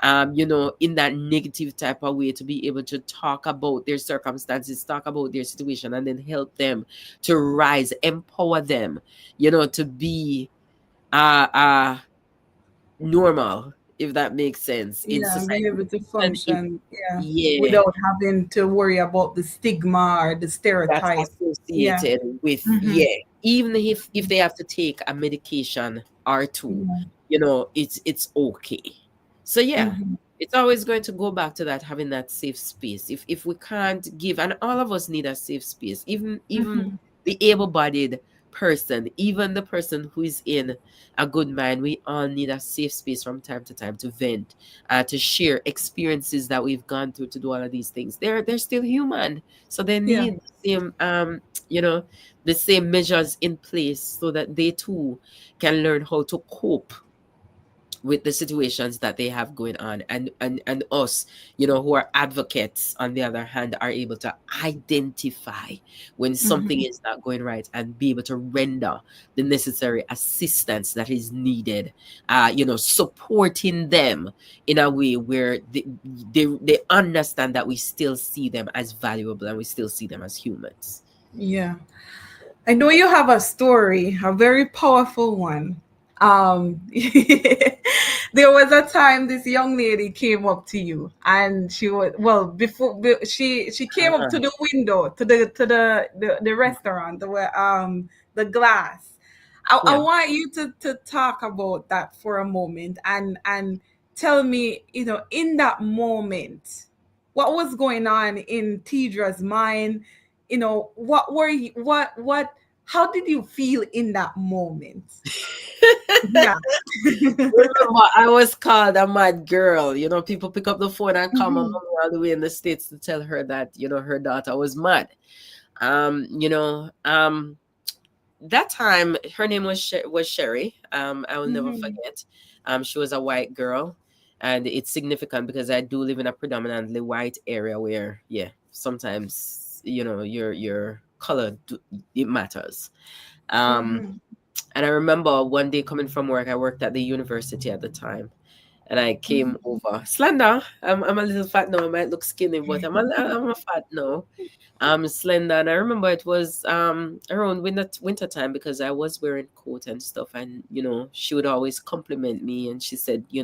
in that negative type of way, to be able to talk about their circumstances, talk about their situation, and then help them to rise, empower them, to be uh, uh, normal, if that makes sense, in Yeah, society. being able to And if, function, yeah, yeah, without having to worry about the stigma or the that's stereotype. Yeah. associated with, Mm-hmm. yeah, even if they have to take a medication or two, Yeah. it's okay. So yeah, Mm-hmm. it's always going to go back to that, having that safe space. If we can't give, and all of us need a safe space, even Mm-hmm. the able-bodied person, even the person who is in a good mind, we all need a safe space from time to time to vent, to share experiences that we've gone through, to do all of these things. They're still human, so they Yeah. need the same, you know the same measures in place, so that they too can learn how to cope with the situations that they have going on. And us, who are advocates, on the other hand, are able to identify when something Mm-hmm. is not going right, and be able to render the necessary assistance that is needed, supporting them in a way where they understand that we still see them as valuable, and we still see them as humans. Yeah. I know you have a story, a very powerful one. There was a time this young lady came up to you, and she was, well, she came up Uh-huh. to the window, to the restaurant, the glass. I Yeah. want you to talk about that for a moment, and tell me, in that moment, what was going on in Tidra's mind. What were you, what how did you feel in that moment? Yeah. Remember, I was called a mad girl. People pick up the phone and call my mom Mhm. all the way in the States to tell her that, her daughter was mad. That time, her name was Sherry. I will never Mhm. forget. She was a white girl, and it's significant because I do live in a predominantly white area where, yeah, sometimes, your color, it matters. Um, Mhm. and I remember one day coming from work. I worked at the university at the time, and I came Mhm. over slender. I'm a little fat now. I might look skinny, but I'm a fat now. I'm slender, and I remember it was around winter time, because I was wearing coat and stuff, and she would always compliment me, and she said, you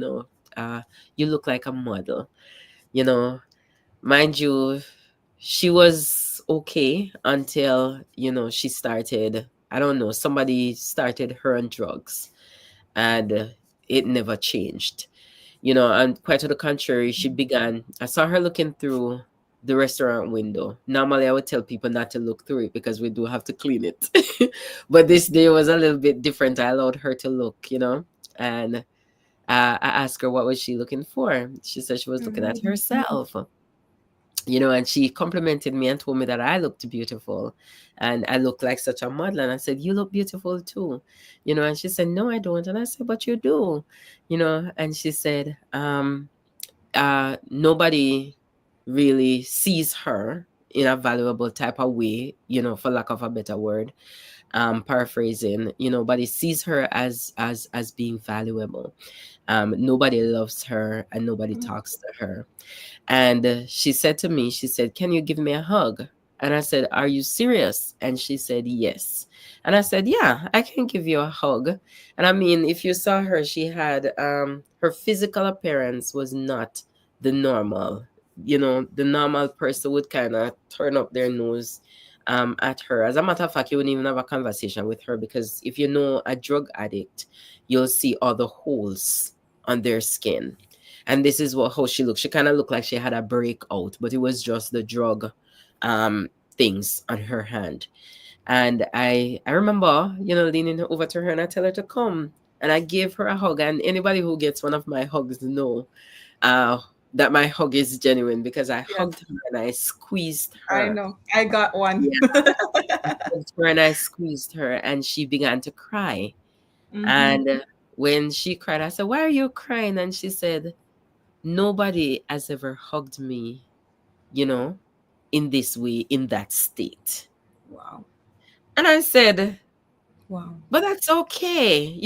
look like a model. You know, mind you, she was okay until she started. I don't know. Somebody started her on drugs, and it never changed. And quite to the contrary, she began. I saw her looking through the restaurant window. Normally, I would tell people not to look through it because we do have to clean it. But this day was a little bit different. I allowed her to look, and I asked her what was she looking for. She said she was looking at Mhm. herself, and she complimented me and told me that I looked beautiful and I looked like such a model. And I said, "You look beautiful too," and she said, "No, I don't." And I said, "But you do," and she said, nobody really sees her in a valuable type of way, for lack of a better word, paraphrasing, but it sees her as being valuable. Nobody loves her and nobody talks to her. And she said to me, she said, "Can you give me a hug?" And I said, "Are you serious?" And she said, "Yes." And I said, "Yeah, I can give you a hug." And I mean, if you saw her, she had her physical appearance was not the normal. The normal person would kind of turn up their nose at her. As a matter of fact, you wouldn't even have a conversation with her, because if you know a drug addict, you'll see all the holes on their skin. And this is how she looked. She kind of looked like she had a breakout, but it was just the drug um things on her hand. And I remember, leaning over to her, and I tell her to come, and I gave her a hug. And anybody who gets one of my hugs know uh that my hug is genuine, because I Yes, hugged her and I squeezed I her. know. I got one. Yeah, I hugged her and I squeezed her, and she began to cry. Mhm. And when she cried, I said, "Why are you crying?" And she said, "Nobody has ever hugged me, you know, in this way, in that state." Wow. And I said, Wow. but that's okay.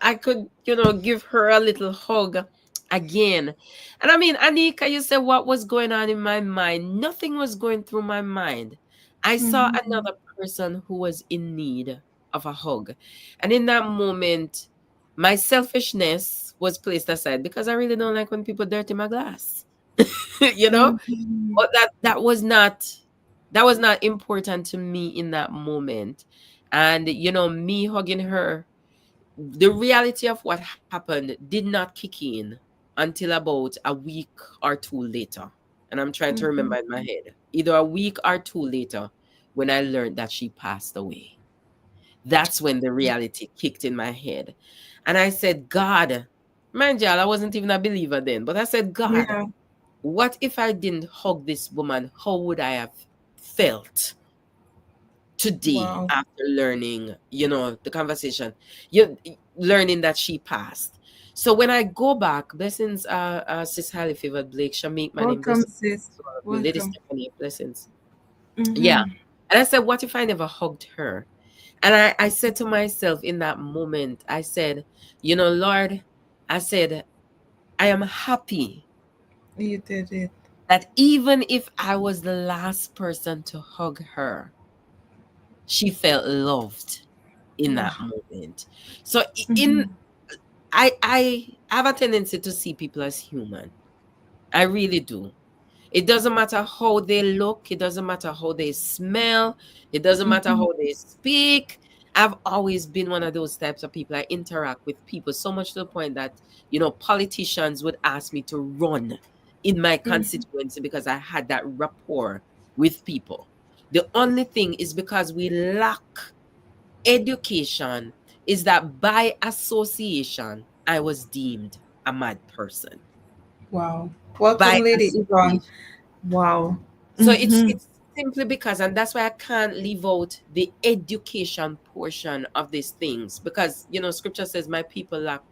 I could, give her a little hug again. And I mean, Anika, you said what was going on in my mind? Nothing was going through my mind. I saw Mm-hmm. another person who was in need of a hug. And in that moment, my selfishness was placed aside because I really don't like when people dirty my glass. you know? Mm-hmm. But that was not important to me in that moment. And me hugging her, the reality of what happened did not kick in until about a week or two later. And I'm trying to remember in my head, either a week or two later, when I learned that she passed away. That's when the reality kicked in my head. And I said, God, mind you, I wasn't even a believer then, but I said, God, Yeah. what if I didn't hug this woman? How would I have felt today Wow. after learning, the conversation, learning that she passed? So when I go back, blessings, Sis Highly Favored Blake, Shamik, my name, Welcome, blessings sis. to all of you, Lady Welcome. Stephanie, blessings. Yeah. Mm-hmm. And I said, what if I never hugged her? And I said to myself in that moment, I said, Lord, I said, I am happy You did it. that even if I was the last person to hug her, she felt loved in that Wow. moment. So in Mm-hmm. I have a tendency to see people as human. I really do. It doesn't matter how they look, it doesn't matter how they smell, it doesn't matter Mm-hmm. how they speak. I've always been one of those types of people. I interact with people so much to the point that, politicians would ask me to run in my Mm-hmm. constituency because I had that rapport with people. The only thing is because we lack education, is that by association, I was deemed a mad person. Wow. By Welcome, Lady Yvonne. association. Wow. So it's Mm-hmm. it's simply because, and that's why I can't leave out the education portion of these things, because scripture says my people lack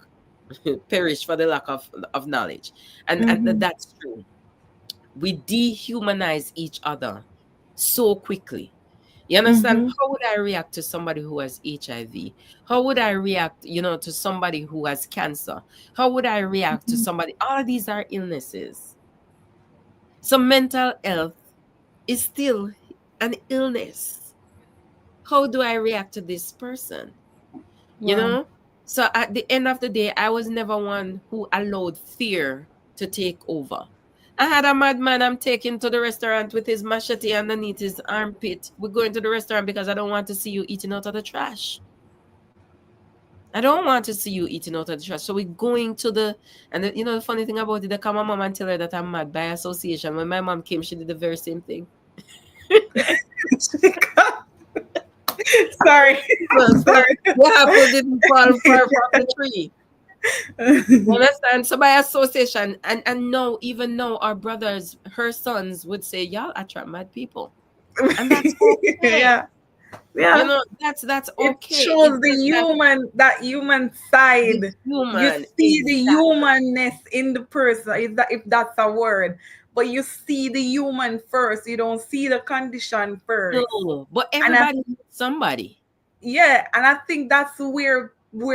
perish for the lack of knowledge. And Mm-hmm. that's true. We dehumanize each other so quickly. You understand? Mm-hmm. How would I react to somebody who has HIV? How would I react, to somebody who has cancer? How would I react to somebody? All of these are illnesses. So mental health is still an illness. How do I react to this person? You Wow. know? So at the end of the day, I was never one who allowed fear to take over. I had a madman I'm taking to the restaurant with his machete underneath his armpit. We're going to the restaurant because I don't want to see you eating out of the trash. I don't want to see you eating out of the trash. So we're going to the funny thing about it, they come my mom and tell her that I'm mad by association. When my mom came, she did the very same thing. Sorry. So, so Sorry. the apple didn't fall far from the tree. You understand? So by association, and no, even now, our brothers, her sons would say, "Y'all attract mad people," and that's okay. Yeah. Yeah. That's It okay. shows It's the just that human, that human the side. You human, see the exactly. humanness in the person, if that's a word. But you see the human first. You don't see the condition first. No, but And I everybody needs somebody. yeah, and I think that's where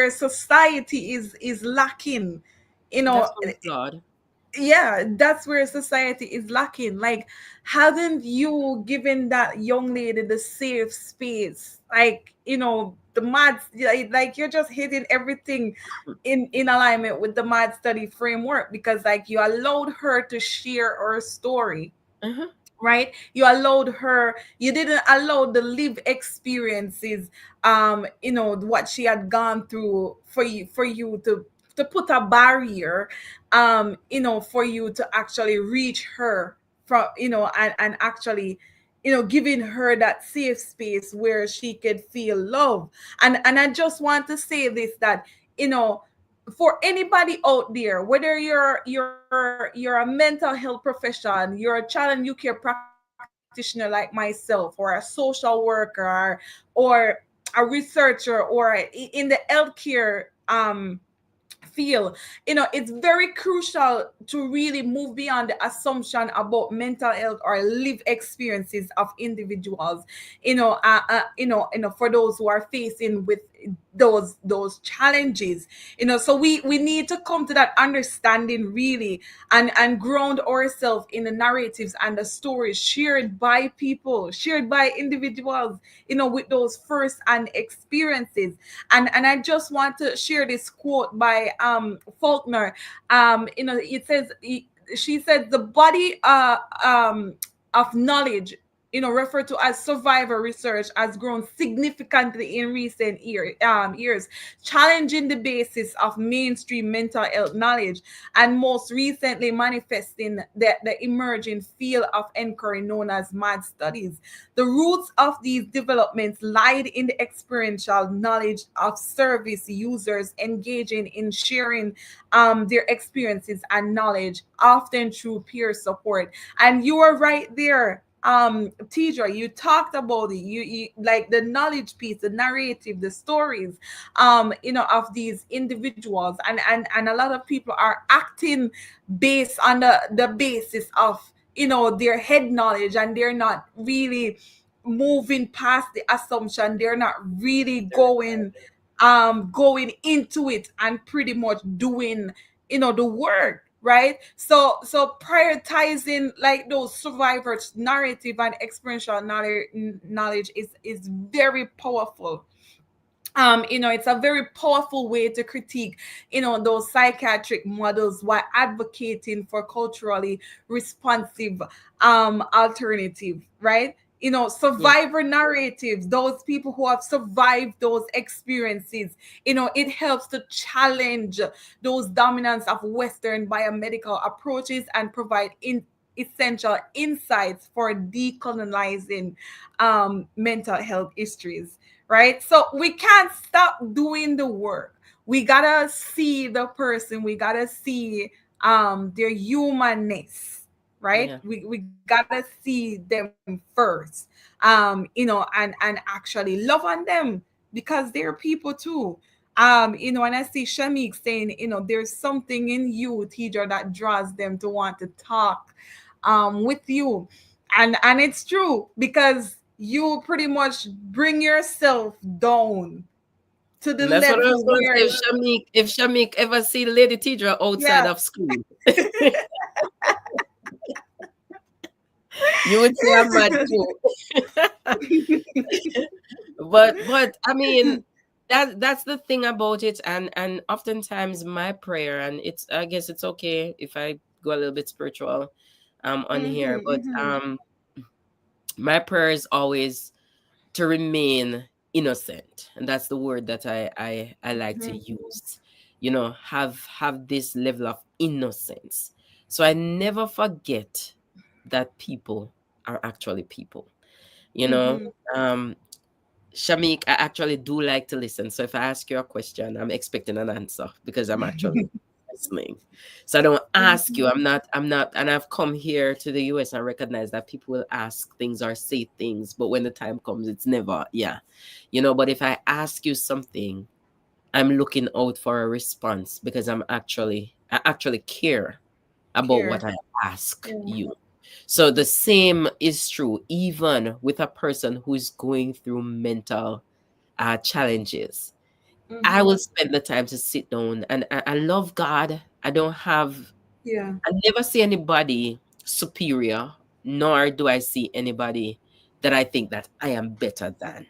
society is lacking. You know, That's one flawed. yeah, that's where society is lacking. Like, haven't you given that young lady the safe space? Like, the mad, like you're just hitting everything in alignment with the mad study framework, because like you allowed her to share her story, Uh-huh. right? You allowed her, you didn't allow the live experiences, what she had gone through, for you to put a barrier, for you to actually reach her, from and actually, giving her that safe space where she could feel love. And I just want to say this, that, you know for anybody out there, whether you're a mental health profession, you're a child and youth care practitioner like myself, or a social worker, or a researcher, or in the healthcare feel, it's very crucial to really move beyond the assumption about mental health or live experiences of individuals, for those who are facing with those challenges, so we need to come to that understanding really, and ground ourselves in the narratives and the stories shared by people, shared by individuals, with those first hand experiences. And I just want to share this quote by Faulkner. It says, she said, the body of knowledge, referred to as survivor research, has grown significantly in recent years, challenging the basis of mainstream mental health knowledge, and most recently manifesting the emerging field of inquiry known as MadStudies. The roots of these developments lied in the experiential knowledge of service users engaging in sharing their experiences and knowledge, often through peer support. And you are right there, Tidra. You talked about it. You like the knowledge piece, the narrative, the stories, of these individuals, and a lot of people are acting based on the basis of their head knowledge, and they're not really moving past the assumption. They're not really going into it and pretty much doing the work, right? So prioritizing like those survivors narrative and experiential knowledge is very powerful. It's a very powerful way to critique those psychiatric models while advocating for culturally responsive alternative, right? Yeah. Survivor narratives, those people who have survived those experiences, it helps to challenge those dominance of Western biomedical approaches and provide essential insights for decolonizing mental health histories, right? So we can't stop doing the work. We gotta see the person. We gotta see their humanness, right? Yeah. We gotta see them first, and actually love on them because they're people too. And I see Shamik saying, there's something in you, teacher, that draws them to want to talk with you. And it's true because you pretty much bring yourself down to the And that's what I was level going to say. where, If Shamik ever see Lady Tidra outside yeah. of school, you would say I'm mad too. But I mean, that's the thing about it. And oftentimes my prayer, and it's, I guess it's okay if I go a little bit spiritual on here, Mm-hmm, but mm-hmm, my prayer is always to remain innocent, and that's the word that I like to mm-hmm. use. Have this level of innocence, so I never forget that people are actually people. you know Mm-hmm. um Shamik, I actually do like to listen. So if I ask you a question, I'm expecting an answer because I'm actually listening. So I don't ask you. Mm-hmm. I'm not, and I've come here to the US and recognize that people will ask things or say things, but when the time comes, it's never, yeah. But if I ask you something, I'm looking out for a response because I actually care about what Care. I ask Yeah. you. So the same is true even with a person who is going through mental challenges. I Mm-hmm. will spend the time to sit down, and I love God. Yeah. I never see anybody superior, nor do I see anybody that I think that I am better than.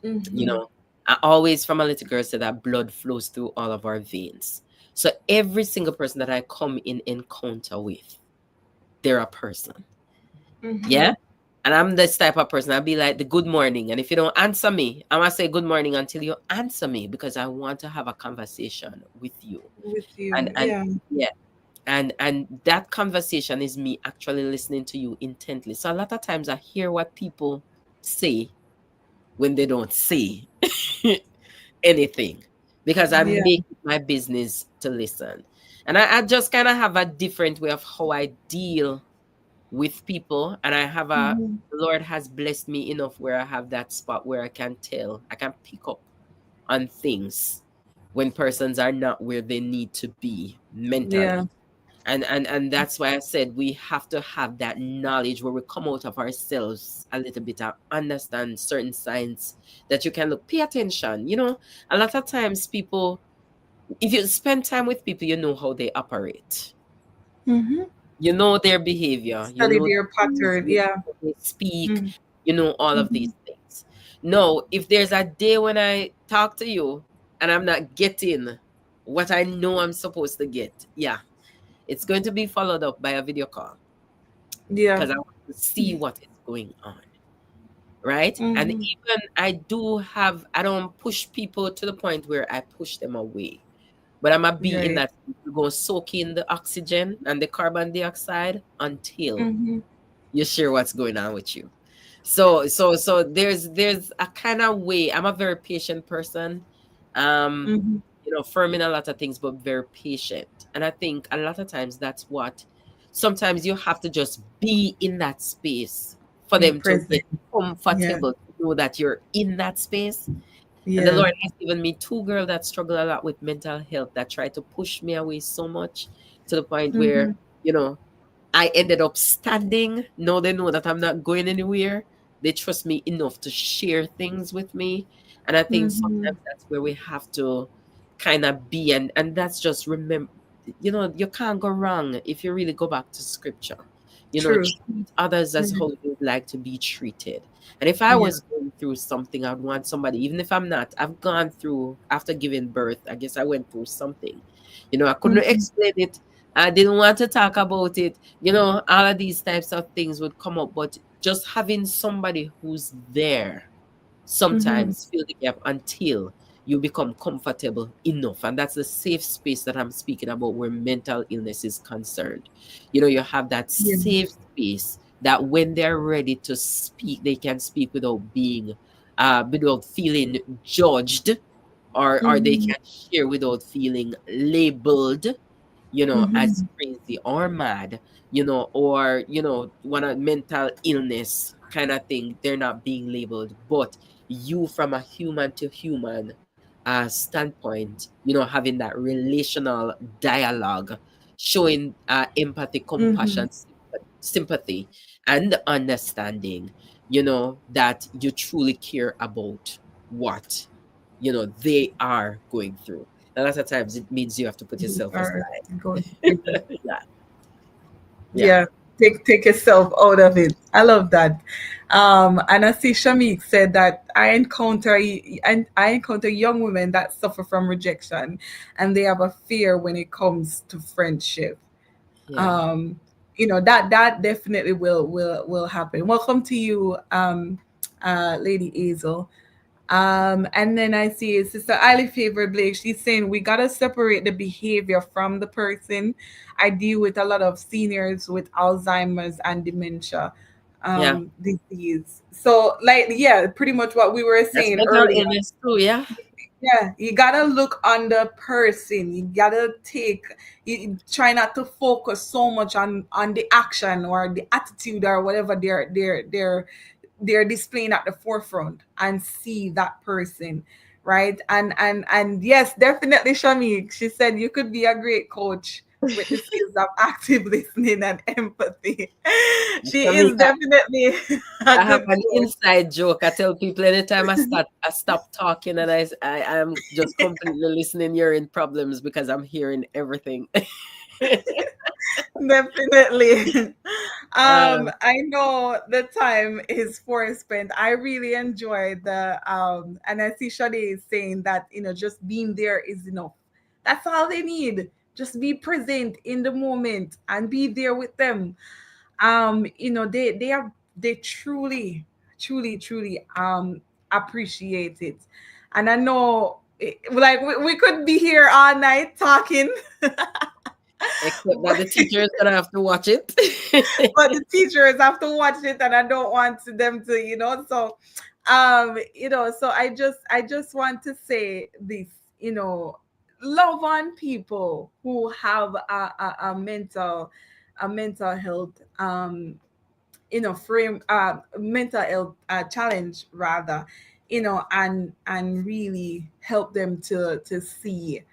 You Mm-hmm. know, I always, from a little girl, said that blood flows through all of our veins. So every single person that I come in encounter with, they're a person. Mm-hmm. Yeah. And I'm this type of person. I'll be like the good morning. And if you don't answer me, I'm gonna say good morning until you answer me because I want to have a conversation with you. With And you. and Yeah. yeah. And that conversation is me actually listening to you intently. So a lot of times I hear what people say when they don't say anything because I Yeah. make it my business to listen. And I just kind of have a different way of how I deal with people, and Mm-hmm. the Lord has blessed me enough where I have that spot where I can pick up on things when persons are not where they need to be Yeah. mentally. And that's why I said we have to have that knowledge where we come out of ourselves a little bit and understand certain signs that you can look, pay attention. A lot of times people, if you spend time with people, you know how they operate. Mm-hmm. You know their behavior, you Study know their pattern. Yeah. how they speak, Mm-hmm. all of Mm-hmm. these things. No, if there's a day when I talk to you and I'm not getting what I know I'm supposed to get, yeah, it's going to be followed up by a video call Yeah. because I want to see what is going on, right? And Mm-hmm. even I don't push people to the point where I push them away. But I'm gonna be in Right. that, you go soak in the oxygen and the carbon dioxide until Mm-hmm. you share what's going on with you. So there's a kind of way. I'm a very patient person. Um, Mm-hmm. firm in a lot of things, but very patient. And I think a lot of times that's what sometimes you have to just be in that space for Be them to present. get Yeah. comfortable to know that you're in that space. And the Yeah. Lord has given me two girls that struggle a lot with mental health that try to push me away so much to the point Mm-hmm. where, you know, I ended up standing. No, they know that I'm not going anywhere. They trust me enough to share things with me. And I think Mm-hmm. sometimes that's where we have to kind of be. And that's just remember, you can't go wrong if you really go back to scripture. True. Treat others as Mm-hmm. how you would like to be treated. And if I Yeah. was going through something, I'd want somebody, even if I'm not, I've gone through, after giving birth, I guess I went through something. I couldn't Mm-hmm. explain it. I didn't want to talk about it. All of these types of things would come up, but just having somebody who's there Mm-hmm. sometimes fill the gap until you become comfortable enough. And that's the safe space that I'm speaking about where mental illness is concerned. You have that Yeah. safe space that when they're ready to speak, they can speak without feeling judged, or they Mm-hmm. can share without feeling labeled, as Mm-hmm. crazy or mad, or, want a mental illness kind of thing. They're not being labeled, but you, from a human to human standpoint, having that relational dialogue, showing empathy, Mm-hmm. compassion, sympathy, and understanding, that you truly care about what, they are going through. A lot of times it means you have to put You yourself are aside. going through. Yeah, yeah, Yeah, take yourself out of it. I love that. And I see Shamik said that I encounter young women that suffer from rejection, and they have a fear when it comes to friendship. yeah, Um, that definitely will happen. Welcome to you, Lady Hazel. And then I see Sister Highly Favored Blake. She's saying we gotta separate the behavior from the person. I deal with a lot of seniors with Alzheimer's and dementia yeah. disease. So, like, yeah, pretty much what we were That's saying mental earlier. illness too. Yeah, Yeah, you gotta look on the person. You gotta you try not to focus so much on the action or the attitude or whatever they're displaying at the forefront, and see that person, right? And yes, definitely, Shami. She said you could be a great coach with the skills of active listening and empathy. She is Tamika, definitely a I have good an coach. inside joke. I tell people anytime I stop talking and I am just completely listening. You're in problems because I'm hearing everything. Definitely. um, I know the time is for spent. I really enjoyed and I see Shade is saying that, just being there is enough. That's all they need. Just be present in the moment and be there with them. They truly, truly, truly appreciate it. And I know like we could be here all night talking. except that the teacher is gonna have to watch it. But the teachers have to watch it, and I don't want them to, so so I just want to say this, love on people who have a mental health frame mental health challenge, rather. and really help them to see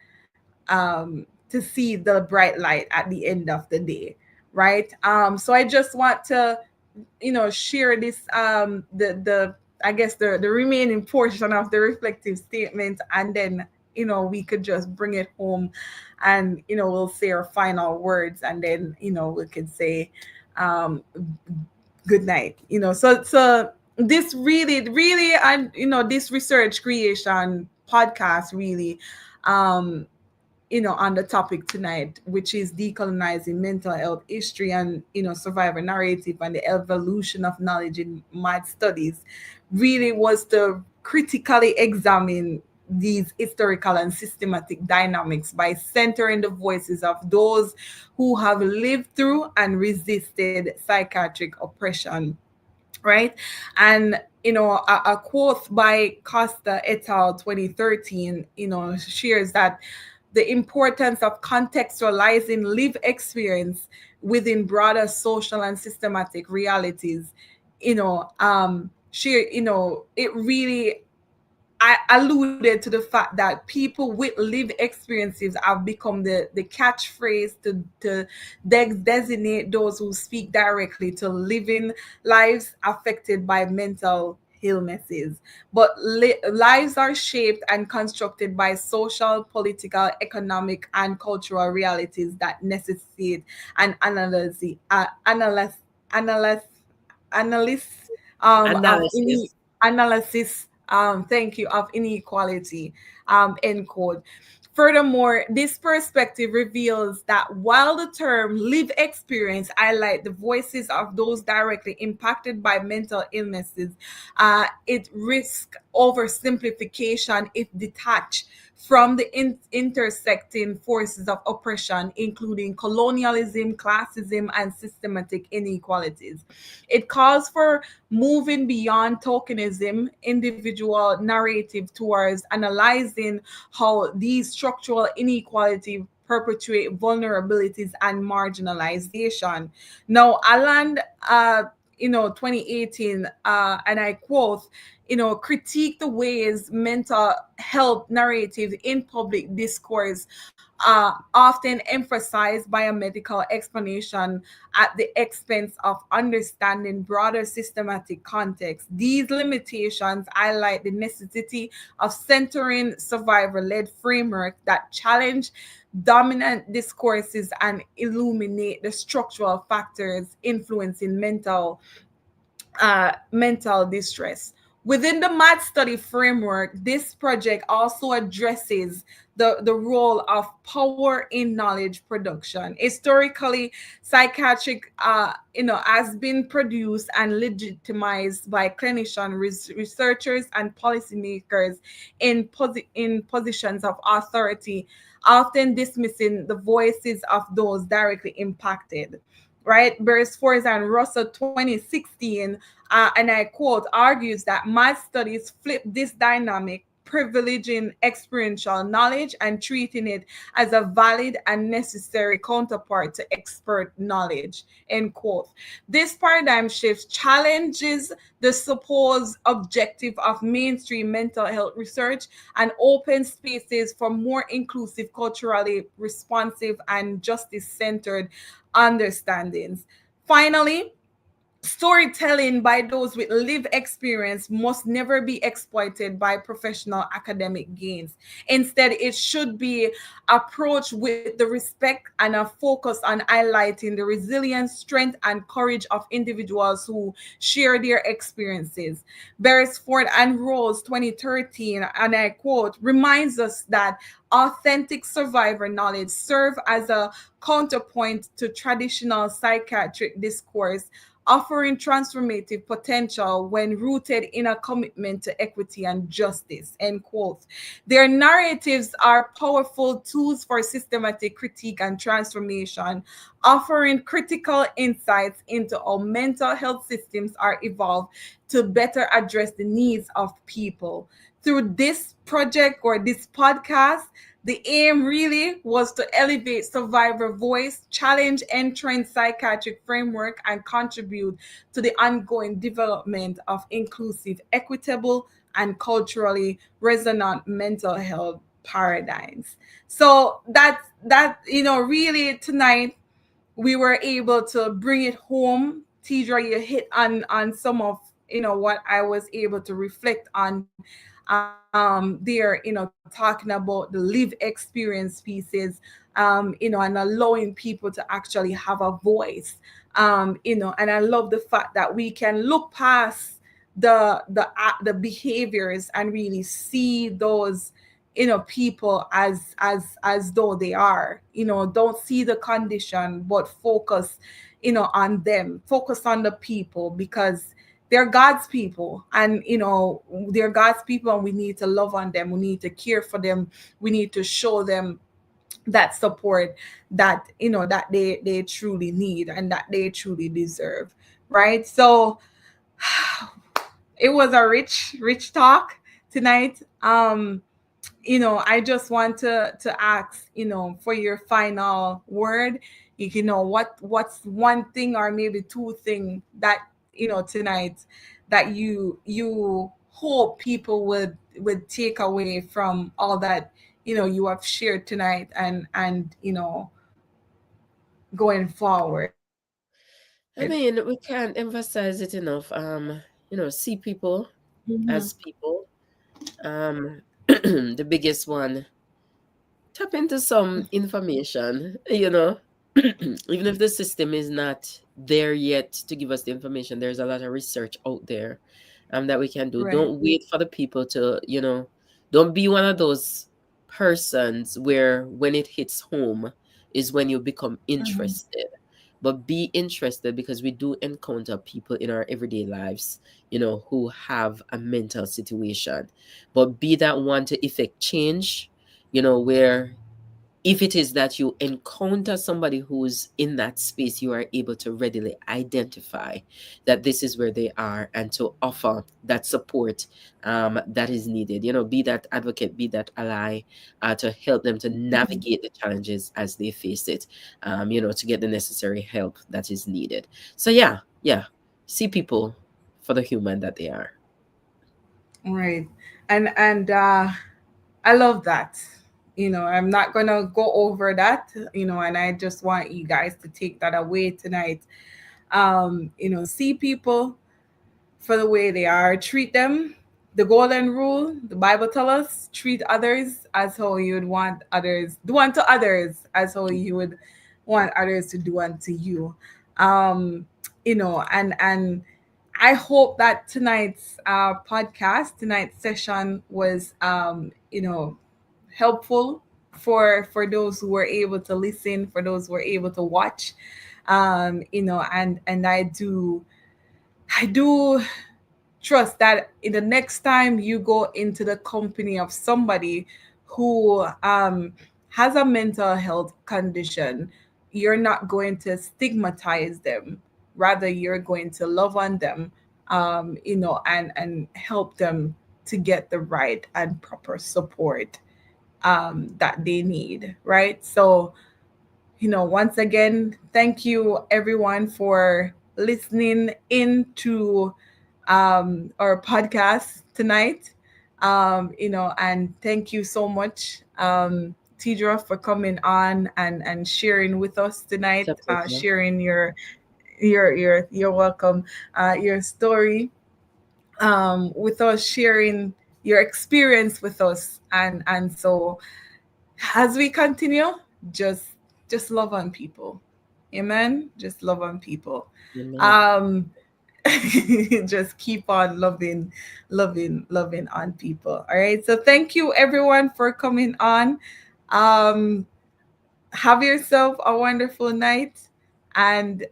the bright light at the end of the day, right? So I just want to share this the I guess the remaining portion of the reflective statement, and then we could just bring it home, and we'll say our final words, and then we could say um good night. So this really, and this research creation podcast really um on the topic tonight, which is decolonizing mental health history and survivor narrative and the evolution of knowledge in MadStudies, really was to critically examine these historical and systematic dynamics by centering the voices of those who have lived through and resisted psychiatric oppression, right? And a quote by Costa et al. 2013, shares that the importance of contextualizing lived experience within broader social and systematic realities. It really, I alluded to the fact that people with lived experiences have become the catchphrase to designate those who speak directly to living lives affected by mental illnesses. But lives are shaped and constructed by social, political, economic, and cultural realities that necessitate an analysis, analysis of any Analysis. analysis, thank you, of inequality, end quote. Furthermore, this perspective reveals that while the term live experience highlight the voices of those directly impacted by mental illnesses, it risks oversimplification if detached from the intersecting forces of oppression, including colonialism, classism, and systematic inequalities. It calls for moving beyond tokenism, individual narrative, towards analyzing how these structural inequality perpetuate vulnerabilities and marginalization. Now, Aland, 2018, and I quote, critique the ways mental health narrative in public discourse often emphasize biomedical explanation at the expense of understanding broader systematic context. These limitations highlight the necessity of centering survivor-led framework that challenge dominant discourses and illuminate the structural factors influencing mental distress. Within the MAD study framework, this project also addresses the role of power in knowledge production. Historically, psychiatric, has been produced and legitimized by clinician researchers and policymakers in positions of authority, often dismissing the voices of those directly impacted, right? Beresford and Russell 2016, and I quote, argues that math studies flip this dynamic, privileging experiential knowledge and treating it as a valid and necessary counterpart to expert knowledge, end quote. This paradigm shift challenges the supposed objective of mainstream mental health research and opens spaces for more inclusive, culturally responsive, and justice-centered understandings. Finally, storytelling by those with lived experience must never be exploited by professional academic gains. Instead, it should be approached with the respect and a focus on highlighting the resilience, strength, and courage of individuals who share their experiences. Beresford and Rose 2013, and I quote, reminds us that authentic survivor knowledge serve as a counterpoint to traditional psychiatric discourse, offering transformative potential when rooted in a commitment to equity and justice, end quote. Their narratives are powerful tools for systematic critique and transformation, offering critical insights into how mental health systems are evolved to better address the needs of people. Through this project or this podcast, the aim really was to elevate survivor voice, challenge entrenched psychiatric framework, and contribute to the ongoing development of inclusive, equitable, and culturally resonant mental health paradigms. So really tonight we were able to bring it home. Tidra, you hit on some of what I was able to reflect on there, talking about the live experience pieces, and allowing people to actually have a voice, and I love the fact that we can look past the behaviors and really see those people as though they are, don't see the condition but focus on them, focus on the people, because they're God's people, and they're God's people, and we need to love on them, we need to care for them, we need to show them that support that that they truly need and that they truly deserve, right? So it was a rich talk tonight. I just want to ask, for your final word. What's one thing or maybe two thing that tonight that you hope people would take away from all that you have shared tonight, and going forward. I mean, we can't emphasize it enough. See people as people. Um, the biggest one, tap into some information, even if the system is not there yet to give us the information, there's a lot of research out there that we can do. Right. Don't wait for the people to, don't be one of those persons where when it hits home is when you become interested. But be interested, because we do encounter people in our everyday lives, who have a mental situation. But be that one to effect change, where if it is that you encounter somebody who's in that space, you are able to readily identify that this is where they are and to offer that support that is needed. Be that advocate, be that ally, to help them to navigate the challenges as they face it, to get the necessary help that is needed. So, yeah, see people for the human that they are. Right. And I love that. I'm not gonna go over that, and I just want you guys to take that away tonight. See people for the way they are. Treat them. The golden rule, the Bible tells us, treat others as how you would want others, do unto others as how you would want others to do unto you. Um, and I hope that tonight's podcast, tonight's session was helpful for those who were able to listen, for those who were able to watch. And I do trust that in the next time you go into the company of somebody who has a mental health condition, you're not going to stigmatize them. Rather, you're going to love on them, and help them to get the right and proper support that they need, right? So, once again, thank you everyone for listening into our podcast tonight. And thank you so much, Tidra, for coming on and sharing with us tonight, It's a pleasure. sharing you're welcome, your story with us, sharing your experience with us, and so as we continue, just just love on people. Amen. Just love on people. Amen. Um just keep on loving on people. All right. So thank you everyone for coming on. Um have yourself a wonderful night, and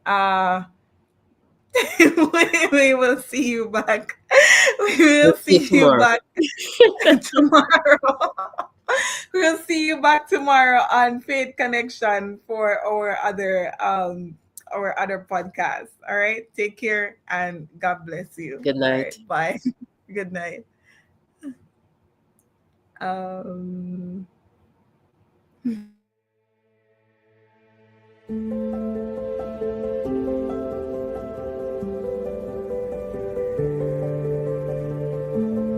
we will see you back. We will Let's see see you you tomorrow. back tomorrow. We'll see you back tomorrow on Faith Connection for our other podcast. All right. Take care and God bless you. Good All right. night. Bye. Good night. Um